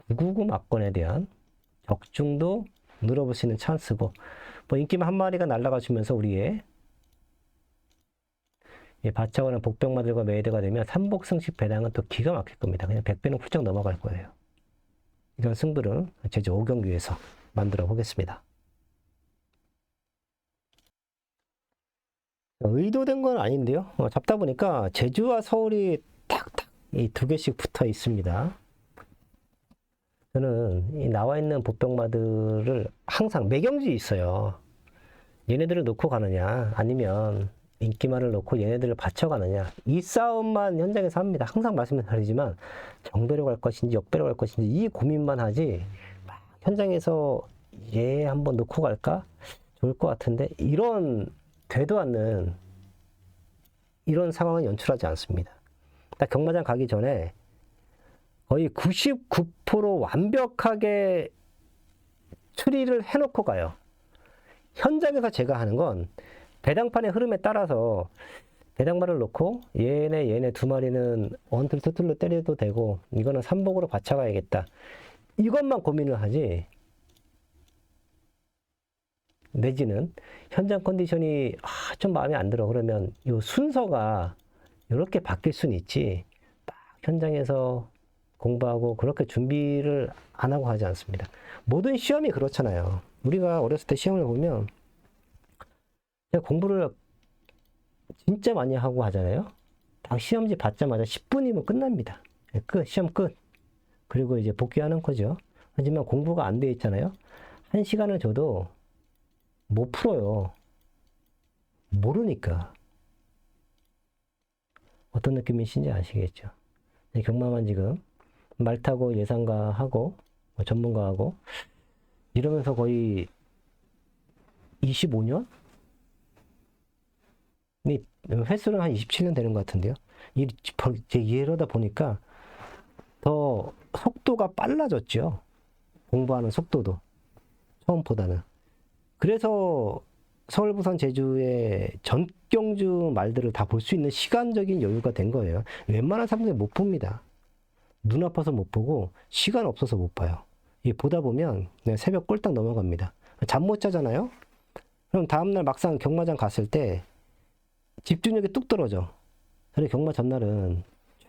Speaker 1: 999 막건에 대한 적중도 늘어볼 수 있는 찬스고, 뭐 인기만 한 마리가 날아가주면서 우리의 바차거나 복병마들과 메이드가 되면 삼복승식 배당은 또 기가 막힐 겁니다. 그냥 100배는 훌쩍 넘어갈 거예요. 이런 승부를 제주 5경기에서 만들어 보겠습니다. 의도된 건 아닌데요. 잡다 보니까 제주와 서울이 탁탁 이 두 개씩 붙어 있습니다. 저는 이 나와 있는 보병마들을 항상 매경지 있어요. 얘네들을 놓고 가느냐 아니면 인기만을 놓고 얘네들을 받쳐가느냐, 이 싸움만 현장에서 합니다. 항상 말씀드리지만 정배로 갈 것인지 역배로 갈 것인지 이 고민만 하지, 막 현장에서 얘 한번 놓고 갈까? 좋을 것 같은데, 이런 되도 않는 이런 상황은 연출하지 않습니다. 딱 경마장 가기 전에 거의 99% 완벽하게 추리를 해놓고 가요. 현장에서 제가 하는 건 배당판의 흐름에 따라서 배당말을 놓고 얘네 두 마리는 원툴 투툴로 때려도 되고 이거는 삼복으로 받쳐가야겠다, 이것만 고민을 하지, 내지는 현장 컨디션이 좀 마음에 안 들어 그러면 이 순서가 이렇게 바뀔 수는 있지, 막 현장에서 공부하고 그렇게 준비를 안 하고 하지 않습니다. 모든 시험이 그렇잖아요. 우리가 어렸을 때 시험을 보면 공부를 진짜 많이 하고 하잖아요. 딱 시험지 받자마자 10분이면 끝납니다. 끝, 시험 끝. 그리고 이제 복귀하는 거죠. 하지만 공부가 안 돼 있잖아요. 1시간을 줘도 못 풀어요. 모르니까. 어떤 느낌이신지 아시겠죠? 경마만 지금 말 타고 예상가 하고 전문가하고 이러면서 거의 25년? 횟수는 한 27년 되는 것 같은데요. 이러다 보니까 더 속도가 빨라졌죠. 공부하는 속도도 처음보다는. 그래서 서울, 부산, 제주의 전경주 말들을 다 볼 수 있는 시간적인 여유가 된 거예요. 웬만한 사람들이 못 봅니다. 눈 아파서 못 보고 시간 없어서 못 봐요. 보다 보면 그냥 새벽 꼴딱 넘어갑니다. 잠 못 자잖아요. 그럼 다음날 막상 경마장 갔을 때 집중력이 뚝 떨어져. 그래서 경마 전날은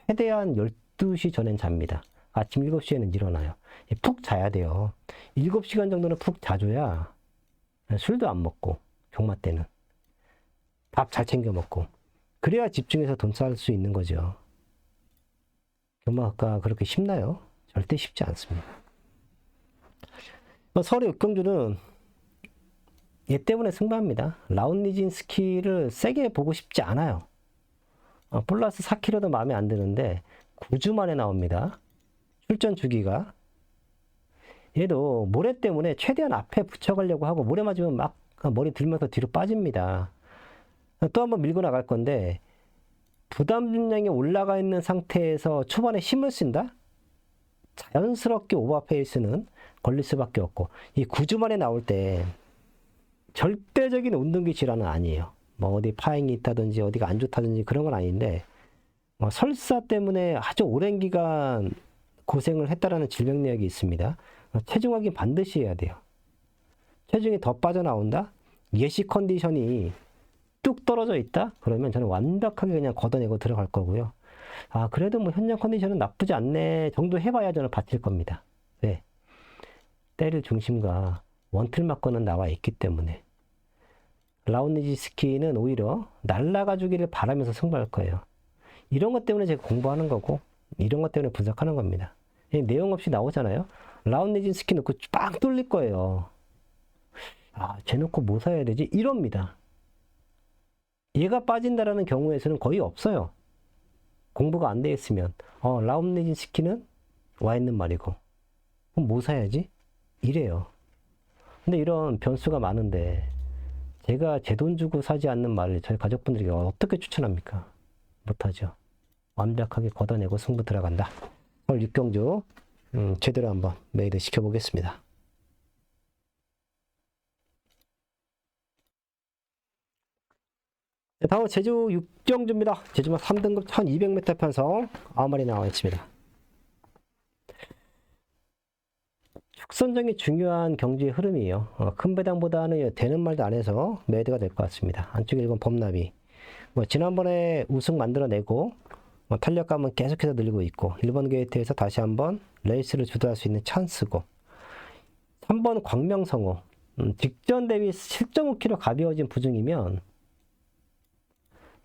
Speaker 1: 최대한 12시 전엔 잡니다. 아침 7시에는 일어나요. 푹 자야 돼요. 7시간 정도는 푹 자줘야 술도 안 먹고, 경마 때는 밥 잘 챙겨 먹고, 그래야 집중해서 돈 쌓을 수 있는 거죠. 경마가 그렇게 쉽나요? 절대 쉽지 않습니다. 서울의 육경주는 얘 때문에 승부합니다. 라운니진스키를 세게 보고 싶지 않아요. 플러스 4kg도 마음에 안 드는데 9주 만에 나옵니다. 출전 주기가. 얘도 모래 때문에 최대한 앞에 붙여가려고 하고, 모래 맞으면 막 머리 들면서 뒤로 빠집니다. 또 한번 밀고 나갈 건데 부담 중량이 올라가 있는 상태에서 초반에 힘을 쓴다? 자연스럽게 오버페이스는 걸릴 수밖에 없고, 이 9주 만에 나올 때 절대적인 운동기 질환은 아니에요. 뭐 어디 파행이 있다든지 어디가 안 좋다든지 그런 건 아닌데, 설사 때문에 아주 오랜 기간 고생을 했다라는 질병 내역이 있습니다. 체중 확인 반드시 해야 돼요. 체중이 더 빠져나온다? 예시 컨디션이 뚝 떨어져 있다? 그러면 저는 완벽하게 그냥 걷어내고 들어갈 거고요. 그래도 뭐 현장 컨디션은 나쁘지 않네 정도 해봐야 저는 버틸 겁니다. 네. 때릴 중심과 원틀 맞고는 나와 있기 때문에. 라운니지스키는 오히려 날아가 주기를 바라면서 승부할 거예요. 이런 것 때문에 제가 공부하는 거고, 이런 것 때문에 분석하는 겁니다. 내용 없이 나오잖아요. 라운니지스키 놓고 빡 뚫릴 거예요. 쟤 놓고 뭐 사야 되지? 이럽니다. 얘가 빠진다라는 경우에서는 거의 없어요. 공부가 안 돼 있으면 라운니지스키는 와 있는 말이고, 그럼 뭐 사야지? 이래요. 근데 이런 변수가 많은데 제가 제 돈 주고 사지 않는 말을 저희 가족분들에게 어떻게 추천합니까? 못하죠. 완벽하게 걷어내고 승부 들어간다. 오늘 육경주 제대로 한번 메이드 시켜보겠습니다. 다음은 제주 육경주입니다. 제주마 3등급 1200m 편성 9마리 나와 있습니다. 축선정이 중요한 경주의 흐름이에요. 큰 배당보다는 되는 말도 안 해서 매드가 될 것 같습니다. 안쪽에 1번 범나비. 지난번에 우승 만들어내고 탄력감은 계속해서 늘리고 있고, 1번 게이트에서 다시 한번 레이스를 주도할 수 있는 찬스고, 3번 광명성호. 직전 대비 7.5kg 가벼워진 부중이면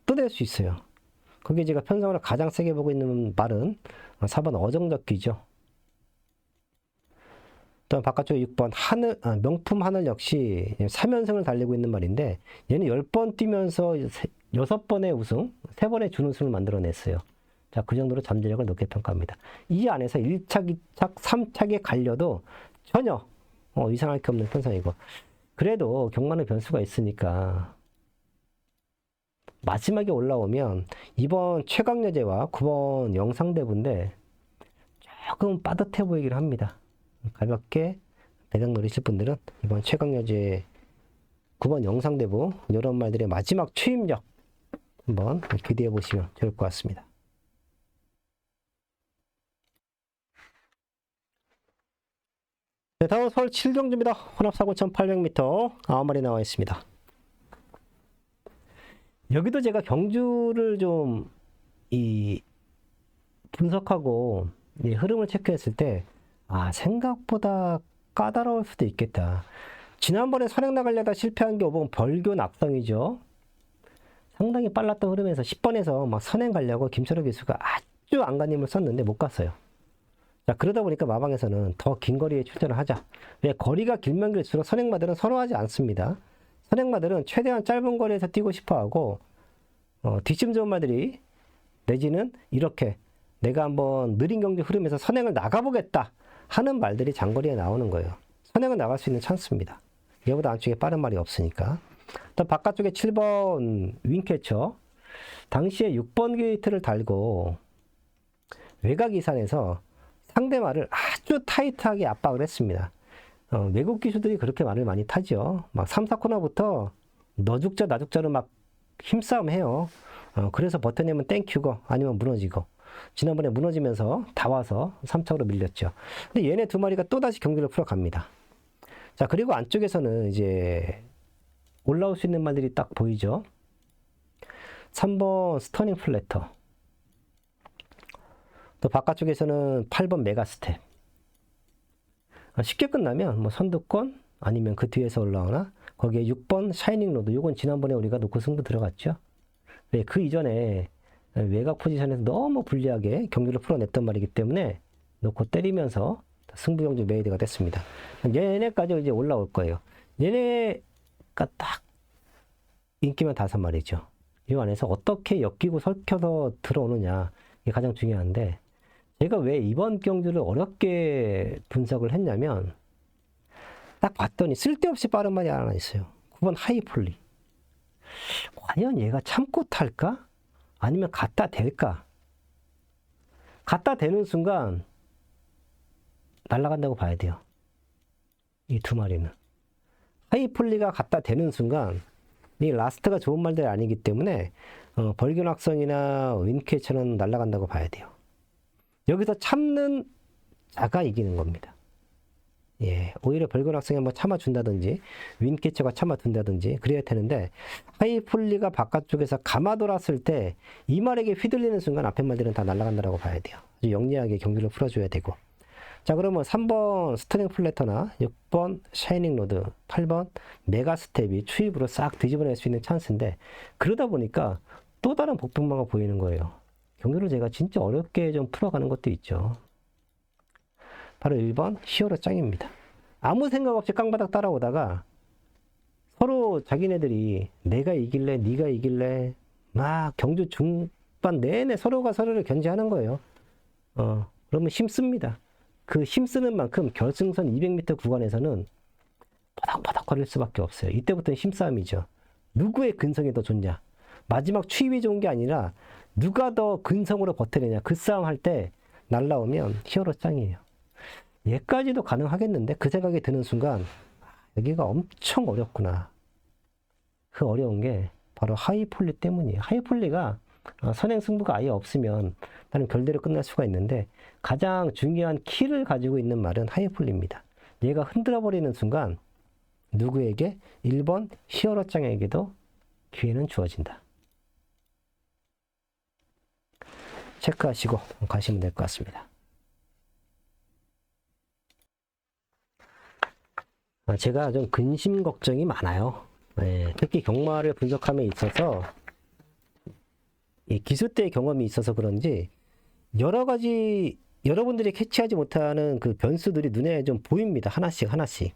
Speaker 1: 또 될 수 있어요. 거기에 제가 편성으로 가장 세게 보고 있는 말은 4번 어정적기죠. 또 바깥쪽에 6번 하늘, 명품 하늘 역시 3연승을 달리고 있는 말인데 얘는 10번 뛰면서 6번의 우승, 3번의 준우승을 만들어냈어요. 자, 그 정도로 잠재력을 높게 평가합니다. 이 안에서 1착, 2착, 3착에 갈려도 전혀 이상할 게 없는 편성이고, 그래도 경마는 변수가 있으니까 마지막에 올라오면 이번 최강여제와 9번 영상대부인데 조금 빠듯해 보이긴 합니다. 가볍게 대강 노리실 분들은 이번 최강여제 9번 영상대부 이런 말들의 마지막 추임력 한번 기대해 보시면 좋을 것 같습니다. 네, 다음 서울 7경주입니다. 혼합사고 1800m 9마리 나와 있습니다. 여기도 제가 경주를 좀 분석하고 흐름을 체크했을 때 생각보다 까다로울 수도 있겠다. 지난번에 선행 나가려다 실패한 게 5번 벌교 낙성이죠. 상당히 빨랐던 흐름에서 10번에서 막 선행 가려고 김철호 기수가 아주 안간힘을 썼는데 못 갔어요. 자, 그러다 보니까 마방에서는 더 긴 거리에 출전을 하자. 왜? 거리가 길면 길수록 선행마들은 선호하지 않습니다. 선행마들은 최대한 짧은 거리에서 뛰고 싶어 하고, 뒷심 좋은 말들이, 내지는 이렇게 내가 한번 느린 경주 흐름에서 선행을 나가보겠다 하는 말들이 장거리에 나오는 거예요. 선행을 나갈 수 있는 찬스입니다. 얘보다 안쪽에 빠른 말이 없으니까. 또 바깥쪽에 7번 윙캐쳐. 당시에 6번 게이트를 달고 외곽 이산에서 상대말을 아주 타이트하게 압박을 했습니다. 외국 기수들이 그렇게 말을 많이 타죠. 막 3, 4코너부터 너 죽자 나 죽자로 막 힘싸움 해요. 그래서 버텨내면 땡큐고 아니면 무너지고, 지난번에 무너지면서 다 와서 3착으로 밀렸죠. 근데 얘네 두 마리가 또다시 경기를 풀어갑니다. 자, 그리고 안쪽에서는 이제 올라올 수 있는 말들이 딱 보이죠. 3번 스터닝 플래터, 또 바깥쪽에서는 8번 메가스텝. 쉽게 끝나면 뭐 선두권 아니면 그 뒤에서 올라오나, 거기에 6번 샤이닝 로드. 요건 지난번에 우리가 놓고 승부 들어갔죠. 네, 그 이전에 외곽 포지션에서 너무 불리하게 경기를 풀어냈던 말이기 때문에 놓고 때리면서 승부 경주 메이드가 됐습니다. 얘네까지 이제 올라올 거예요. 얘네가 딱 인기만 5마리죠. 이 안에서 어떻게 엮이고 설켜서 들어오느냐, 이게 가장 중요한데, 제가 왜 이번 경주를 어렵게 분석을 했냐면, 딱 봤더니 쓸데없이 빠른 말이 하나 있어요. 9번 하이폴리. 과연 얘가 참고 탈까? 아니면 갖다 댈까? 갖다 대는 순간 날아간다고 봐야 돼요. 이 두 마리는. 하이폴리가 갖다 대는 순간 이 라스트가 좋은 말들이 아니기 때문에 벌균학성이나 윈캐처는 날아간다고 봐야 돼요. 여기서 참는 자가 이기는 겁니다. 예, 오히려 벌균학성이 한번 참아준다든지 윈캐처가 참아준다든지 그래야 되는데, 하이폴리가 바깥쪽에서 감아 돌았을 때 이 말에게 휘둘리는 순간 앞에 말들은 다 날아간다고 봐야 돼요. 아주 영리하게 경기를 풀어줘야 되고. 자, 그러면 3번 스트링 플래터나 6번 샤이닝 로드, 8번 메가 스텝이 추입으로 싹 뒤집어낼 수 있는 찬스인데, 그러다 보니까 또 다른 복병마가 보이는 거예요. 경기를 제가 진짜 어렵게 좀 풀어가는 것도 있죠. 바로 1번 히어로 짱입니다. 아무 생각 없이 깡바닥 따라오다가 서로 자기네들이 내가 이길래 네가 이길래 막 경주 중반 내내 서로가 서로를 견제하는 거예요. 그러면 힘씁니다. 그 힘쓰는 만큼 결승선 200m 구간에서는 바닥바닥 거릴 수밖에 없어요. 이때부터는 힘싸움이죠. 누구의 근성이 더 좋냐. 마지막 추입이 좋은 게 아니라 누가 더 근성으로 버텨내냐. 그 싸움 할 때 날라오면 히어로 짱이에요. 얘까지도 가능하겠는데, 그 생각이 드는 순간 여기가 엄청 어렵구나. 그 어려운 게 바로 하이폴리 때문이에요. 하이폴리가 선행 승부가 아예 없으면 나는 결대로 끝날 수가 있는데, 가장 중요한 키를 가지고 있는 말은 하이폴리입니다. 얘가 흔들어버리는 순간 누구에게? 1번 히어로 짱에게도 기회는 주어진다. 체크하시고 가시면 될 것 같습니다. 제가 좀 근심 걱정이 많아요. 네, 특히 경마를 분석함에 있어서 이 기수 때의 경험이 있어서 그런지 여러 가지 여러분들이 캐치하지 못하는 그 변수들이 눈에 좀 보입니다. 하나씩 하나씩.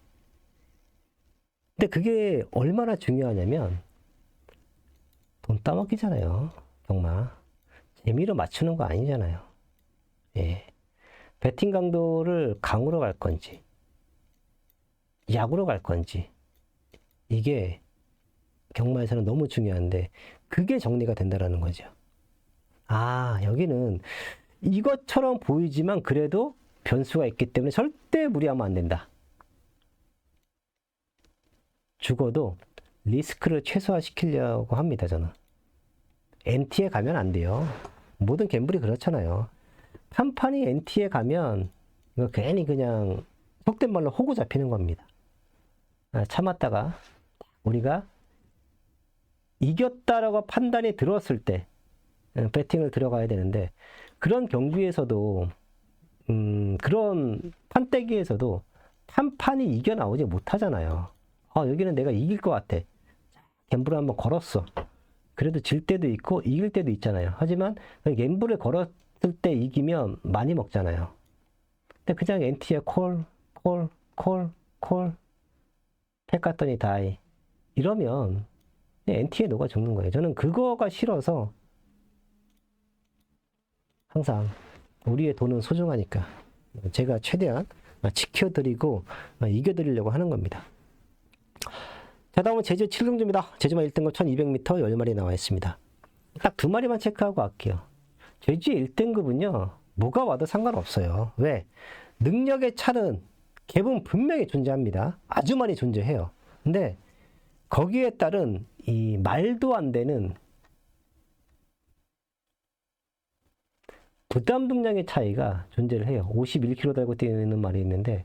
Speaker 1: 근데 그게 얼마나 중요하냐면 돈 따먹기잖아요. 정말 재미로 맞추는 거 아니잖아요. 예. 배팅 강도를 강으로 갈 건지 약으로 갈 건지 이게 경마에서는 너무 중요한데 그게 정리가 된다라는 거죠. 아, 여기는 이것처럼 보이지만 그래도 변수가 있기 때문에 절대 무리하면 안 된다. 죽어도 리스크를 최소화시키려고 합니다, 저는. NT에 가면 안 돼요. 모든 갬블이 그렇잖아요. 판판이 NT에 가면 이거 괜히 그냥 속된 말로 호구 잡히는 겁니다. 참았다가 우리가 이겼다라고 판단이 들었을 때 배팅을 들어가야 되는데 그런 경기에서도 그런 판때기에서도 판판이 이겨 나오지 못하잖아요. 여기는 내가 이길 것 같아. 갬블을 한번 걸었어. 그래도 질 때도 있고 이길 때도 있잖아요. 하지만 갬블을 걸었을 때 이기면 많이 먹잖아요. 근데 그냥 NT에 콜 팩 갔더니 다이 이러면 NT에 녹아 죽는 거예요. 저는 그거가 싫어서 항상 우리의 돈은 소중하니까 제가 최대한 지켜드리고 이겨드리려고 하는 겁니다. 자, 다음은 제주 7경주입니다. 제주만 1등급 1200m 10마리 나와 있습니다. 딱 2마리만 체크하고 갈게요. 제주 1등급은요 뭐가 와도 상관없어요. 왜? 능력의 차는 갭은 분명히 존재합니다. 아주 많이 존재해요. 근데 거기에 따른 이 말도 안 되는 부담 동량의 차이가 존재를 해요. 51kg 달고 뛰는 말이 있는데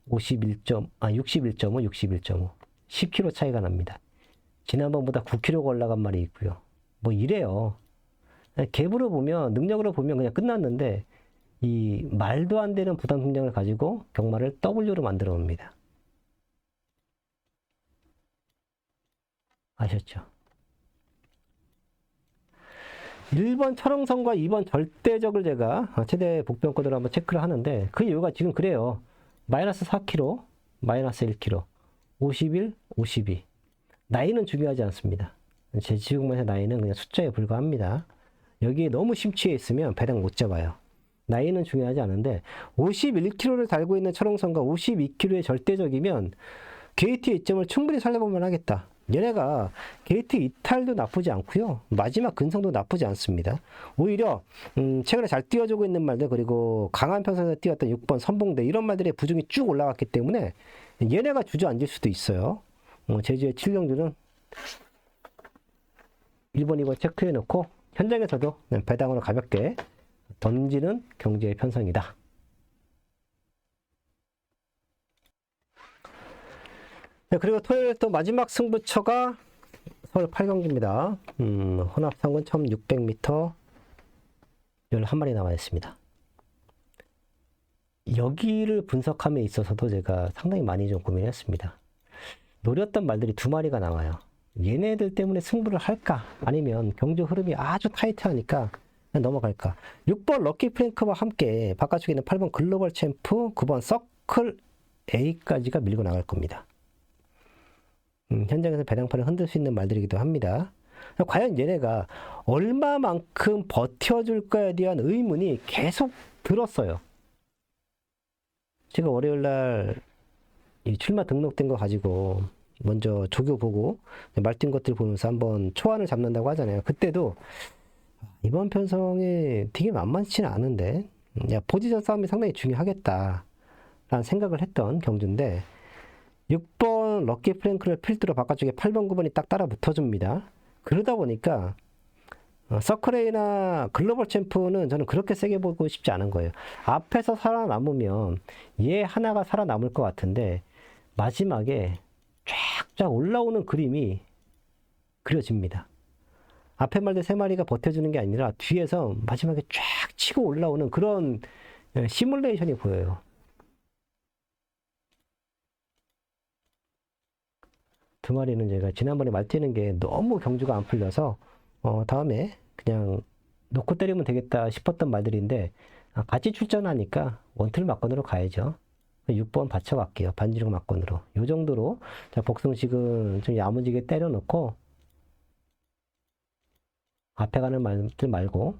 Speaker 1: 61.5, 61.5 10kg 차이가 납니다. 지난번보다 9kg가 올라간 말이 있고요. 뭐 이래요. 갭으로 보면 능력으로 보면 그냥 끝났는데 이 말도 안 되는 부담 동량을 가지고 경마를 W로 만들어 옵니다. 아셨죠? 1번 철옹선과 2번 절대적을 제가 최대 복병권으로 한번 체크를 하는데 그 이유가 지금 그래요. 마이너스 4kg, 마이너스 1kg, 51, 52. 나이는 중요하지 않습니다. 제 지금만의 나이는 그냥 숫자에 불과합니다. 여기에 너무 심취해 있으면 배당 못 잡아요. 나이는 중요하지 않은데 51kg를 달고 있는 철옹선과 52kg의 절대적이면 게이트의 이점을 충분히 살려보면 하겠다. 얘네가 게이트 이탈도 나쁘지 않고요. 마지막 근성도 나쁘지 않습니다. 오히려 최근에 잘 띄워주고 있는 말들 그리고 강한 편성에서 띄웠던 6번 선봉대 이런 말들의 부중이 쭉 올라갔기 때문에 얘네가 주저앉을 수도 있어요. 제주의 7경주는 1번, 2번 체크해 놓고 현장에서도 배당으로 가볍게 던지는 경제의 편성이다. 네, 그리고 토요일 또 마지막 승부처가 서울 8경기입니다. 혼합상군 1600m 11마리 나와 있습니다. 여기를 분석함에 있어서도 제가 상당히 많이 좀 고민했습니다. 노렸던 말들이 2마리가 나와요. 얘네들 때문에 승부를 할까? 아니면 경주 흐름이 아주 타이트하니까 그냥 넘어갈까? 6번 럭키 프랭크와 함께 바깥쪽에 있는 8번 글로벌 챔프, 9번 서클 A까지가 밀고 나갈 겁니다. 현장에서 배당판을 흔들 수 있는 말들이기도 합니다. 과연 얘네가 얼마만큼 버텨줄까에 대한 의문이 계속 들었어요. 제가 월요일날 이 출마 등록된 거 가지고 먼저 조교 보고 말뛴 것들 보면서 한번 초안을 잡는다고 하잖아요. 그때도 이번 편성이 되게 만만치는 않은데 포지션 싸움이 상당히 중요하겠다 라는 생각을 했던 경주인데 6번 럭키 프랭크를 필두로 바깥쪽에 8번 9번이 딱 따라 붙어줍니다. 그러다 보니까 서클레이나 글로벌 챔프는 저는 그렇게 세게 보고 싶지 않은 거예요. 앞에서 살아남으면 얘 하나가 살아남을 것 같은데 마지막에 쫙쫙 올라오는 그림이 그려집니다. 앞에 말들 3마리가 버텨주는 게 아니라 뒤에서 마지막에 쫙 치고 올라오는 그런 시뮬레이션이 보여요. 두 마리는 제가 지난번에 말뛰는 게 너무 경주가 안 풀려서 다음에 그냥 놓고 때리면 되겠다 싶었던 말들인데 같이 출전하니까 원틀 막건으로 가야죠. 6번 받쳐갈게요. 반지름 막건으로. 요 정도로 자, 복승식은 좀 야무지게 때려놓고 앞에 가는 말들 말고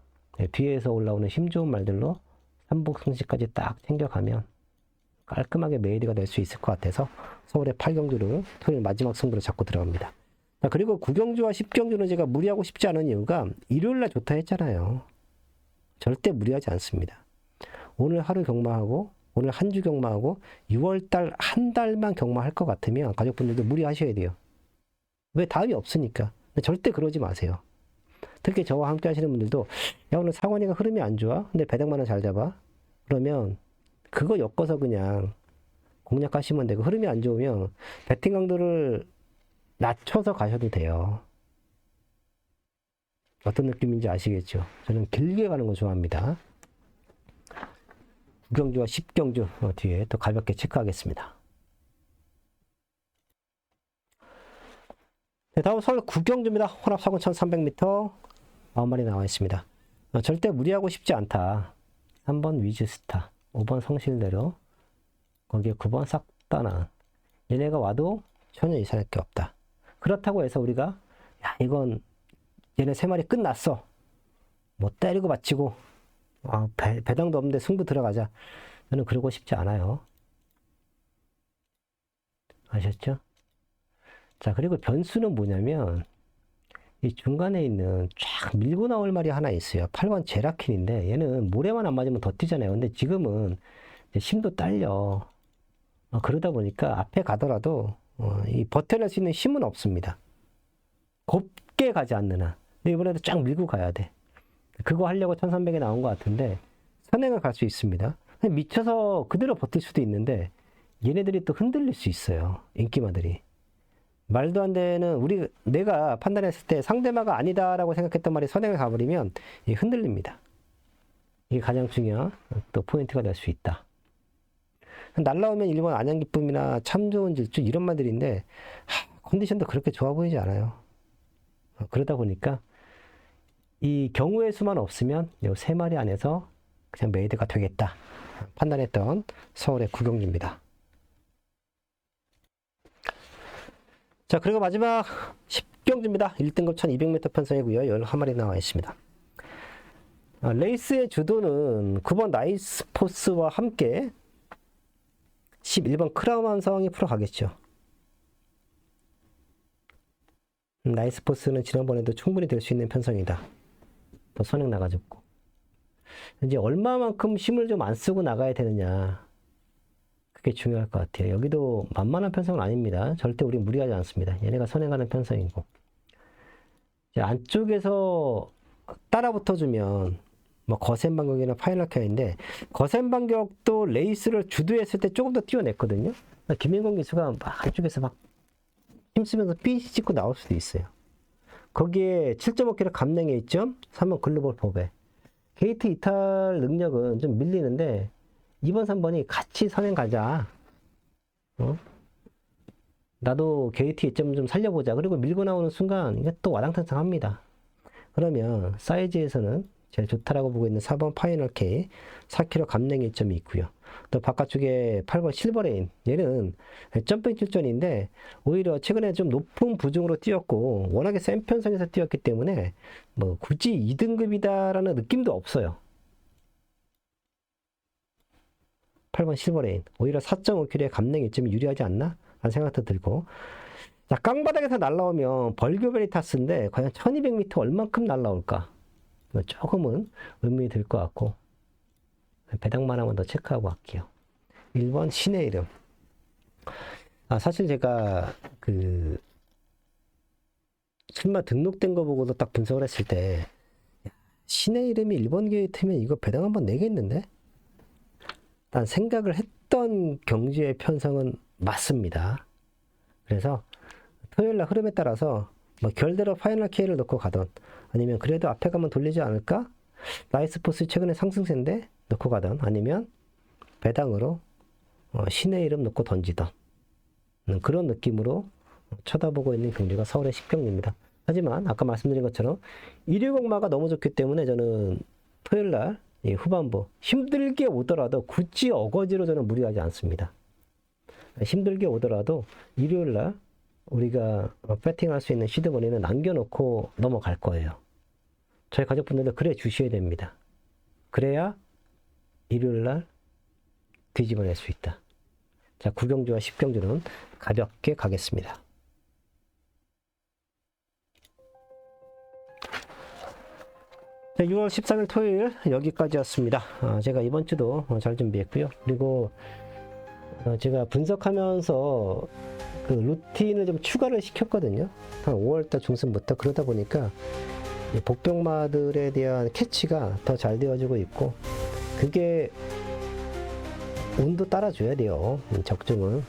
Speaker 1: 뒤에서 올라오는 힘 좋은 말들로 3복승식까지 딱 챙겨가면 깔끔하게 메이드가 될 수 있을 것 같아서 서울의 8경주를 토요일 마지막 승부로 잡고 들어갑니다. 자, 그리고 9경주와 10경주는 제가 무리하고 싶지 않은 이유가 일요일날 좋다 했잖아요. 절대 무리하지 않습니다. 오늘 하루 경마하고 오늘 한 주 경마하고 6월달 한 달만 경마할 것 같으면 가족분들도 무리하셔야 돼요. 왜? 다음이 없으니까. 절대 그러지 마세요. 특히 저와 함께 하시는 분들도 야 오늘 상원이가 흐름이 안 좋아? 근데 배당만은 잘 잡아? 그러면 그거 엮어서 그냥 공략하시면 되고 흐름이 안 좋으면 배팅 강도를 낮춰서 가셔도 돼요. 어떤 느낌인지 아시겠죠? 저는 길게 가는 거 좋아합니다. 9경주와 10경주 뒤에 또 가볍게 체크하겠습니다. 네, 다음 서울 9경주입니다. 혼합 사고 1300m 9마리 나와 있습니다. 절대 무리하고 싶지 않다. 3번 위즈스타, 5번 성실대로, 거기에 9번 싹다나. 얘네가 와도 전혀 이상할 게 없다. 그렇다고 해서 우리가 야 이건 얘네 3마리 끝났어. 뭐 때리고 받치고 배당도 없는데 승부 들어가자. 저는 그러고 싶지 않아요. 아셨죠? 자, 그리고 변수는 뭐냐면 이 중간에 있는 쫙 밀고 나올 말이 하나 있어요. 8번 제라킨인데 얘는 모래만 안 맞으면 더 뛰잖아요. 근데 지금은 힘도 딸려. 그러다 보니까 앞에 가더라도 이 버텨낼 수 있는 힘은 없습니다. 곱게 가지 않는 한. 근데 이번에도 쫙 밀고 가야 돼. 그거 하려고 1300에 나온 것 같은데 선행을 갈 수 있습니다. 미쳐서 그대로 버틸 수도 있는데 얘네들이 또 흔들릴 수 있어요. 인기마들이. 말도 안 되는 내가 판단했을 때 상대마가 아니다라고 생각했던 말이 선행을 가버리면 흔들립니다. 이게 가장 중요한 또 포인트가 될 수 있다. 날라오면 1번 안양기쁨이나 참 좋은 질주 이런 말들인데 컨디션도 그렇게 좋아 보이지 않아요. 그러다 보니까 이 경우의 수만 없으면 이 3마리 안에서 그냥 메이드가 되겠다 판단했던 서울의 9경주입니다. 자, 그리고 마지막 10경주입니다. 1등급 1200m 편성이고요. 11마리 나와 있습니다. 레이스의 주도는 9번 나이스 포스와 함께 11번 크라운 완성이 풀어가겠죠. 나이스 포스는 지난번에도 충분히 될 수 있는 편성이다. 또 선행 나가졌고. 이제 얼마만큼 힘을 좀 안 쓰고 나가야 되느냐. 그게 중요할 것 같아요. 여기도 만만한 편성은 아닙니다. 절대 우리 무리하지 않습니다. 얘네가 선행하는 편성이고. 이제 안쪽에서 따라 붙어주면 뭐 거센 반격이나 파이널 캐인데 거센 반격도 레이스를 주도했을 때 조금 더 뛰어냈거든요. 김인권 기수가 막 안쪽에서 막 힘쓰면서 삐 찍고 나올 수도 있어요. 거기에 7.5kg 감량에 있죠. 3번 글로벌 포배. 게이트 이탈 능력은 좀 밀리는데 2번, 3번이 같이 선행 가자. 나도 게이트 이점 좀 살려보자. 그리고 밀고 나오는 순간 이게 또 와당탕탕합니다. 그러면 사이즈에서는 제일 좋다라고 보고 있는 4번 파이널 K 4kg 감량 1점이 있고요. 또 바깥쪽에 8번 실버레인. 얘는 점핑 출전인데 오히려 최근에 좀 높은 부중으로 뛰었고 워낙에 센 편성에서 뛰었기 때문에 뭐 굳이 2등급이다라는 느낌도 없어요. 8번 실버레인. 오히려 4.5kg의 감량 1점이 유리하지 않나? 라는 생각도 들고. 자, 깡바닥에서 날라오면 벌교 베리타스인데 과연 1200m 얼만큼 날라올까? 조금은 의문이 들 것 같고 배당만 한번 더 체크하고 갈게요. 1번 신의 이름. 사실 제가 출마 등록된 거 보고도 딱 분석을 했을 때 신의 이름이 1번 게이트면 이거 배당 한번 내겠는데? 난 생각을 했던 경주의 편성은 맞습니다. 그래서 토요일날 흐름에 따라서 뭐 결대로 파이널 K를 넣고 가던 아니면 그래도 앞에 가면 돌리지 않을까? 나이스 포스 최근에 상승세인데 넣고 가던 아니면 배당으로 신의 이름 넣고 던지던 그런 느낌으로 쳐다보고 있는 경주가 서울의 10경주입니다. 하지만 아까 말씀드린 것처럼 일요일곡마가 너무 좋기 때문에 저는 토요일날 이 후반부 힘들게 오더라도 굳이 어거지로 저는 무리하지 않습니다. 힘들게 오더라도 일요일날 우리가 배팅할 수 있는 시드머니는 남겨놓고 넘어갈 거예요. 저희 가족분들도 그래 주셔야 됩니다. 그래야 일요일날 뒤집어낼 수 있다. 자, 9경주와 10경주는 가볍게 가겠습니다. 네, 6월 13일 토요일 여기까지였습니다. 제가 이번 주도 잘 준비했고요. 그리고 제가 분석하면서 그 루틴을 좀 추가를 시켰거든요. 한 5월달 중순부터. 그러다 보니까 복병마들에 대한 캐치가 더 잘 되어지고 있고, 그게 운도 따라줘야 돼요. 적중은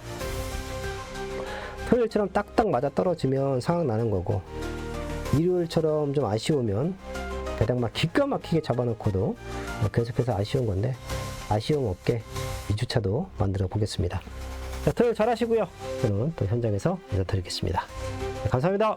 Speaker 1: 토요일처럼 딱딱 맞아 떨어지면 상황 나는 거고, 일요일처럼 좀 아쉬우면 대략 기가 막히게 잡아놓고도 계속해서 아쉬운 건데, 아쉬움 없게 2주차도 만들어 보겠습니다. 자, 토요일 잘 하시고요. 저는 또 현장에서 인사드리겠습니다. 감사합니다.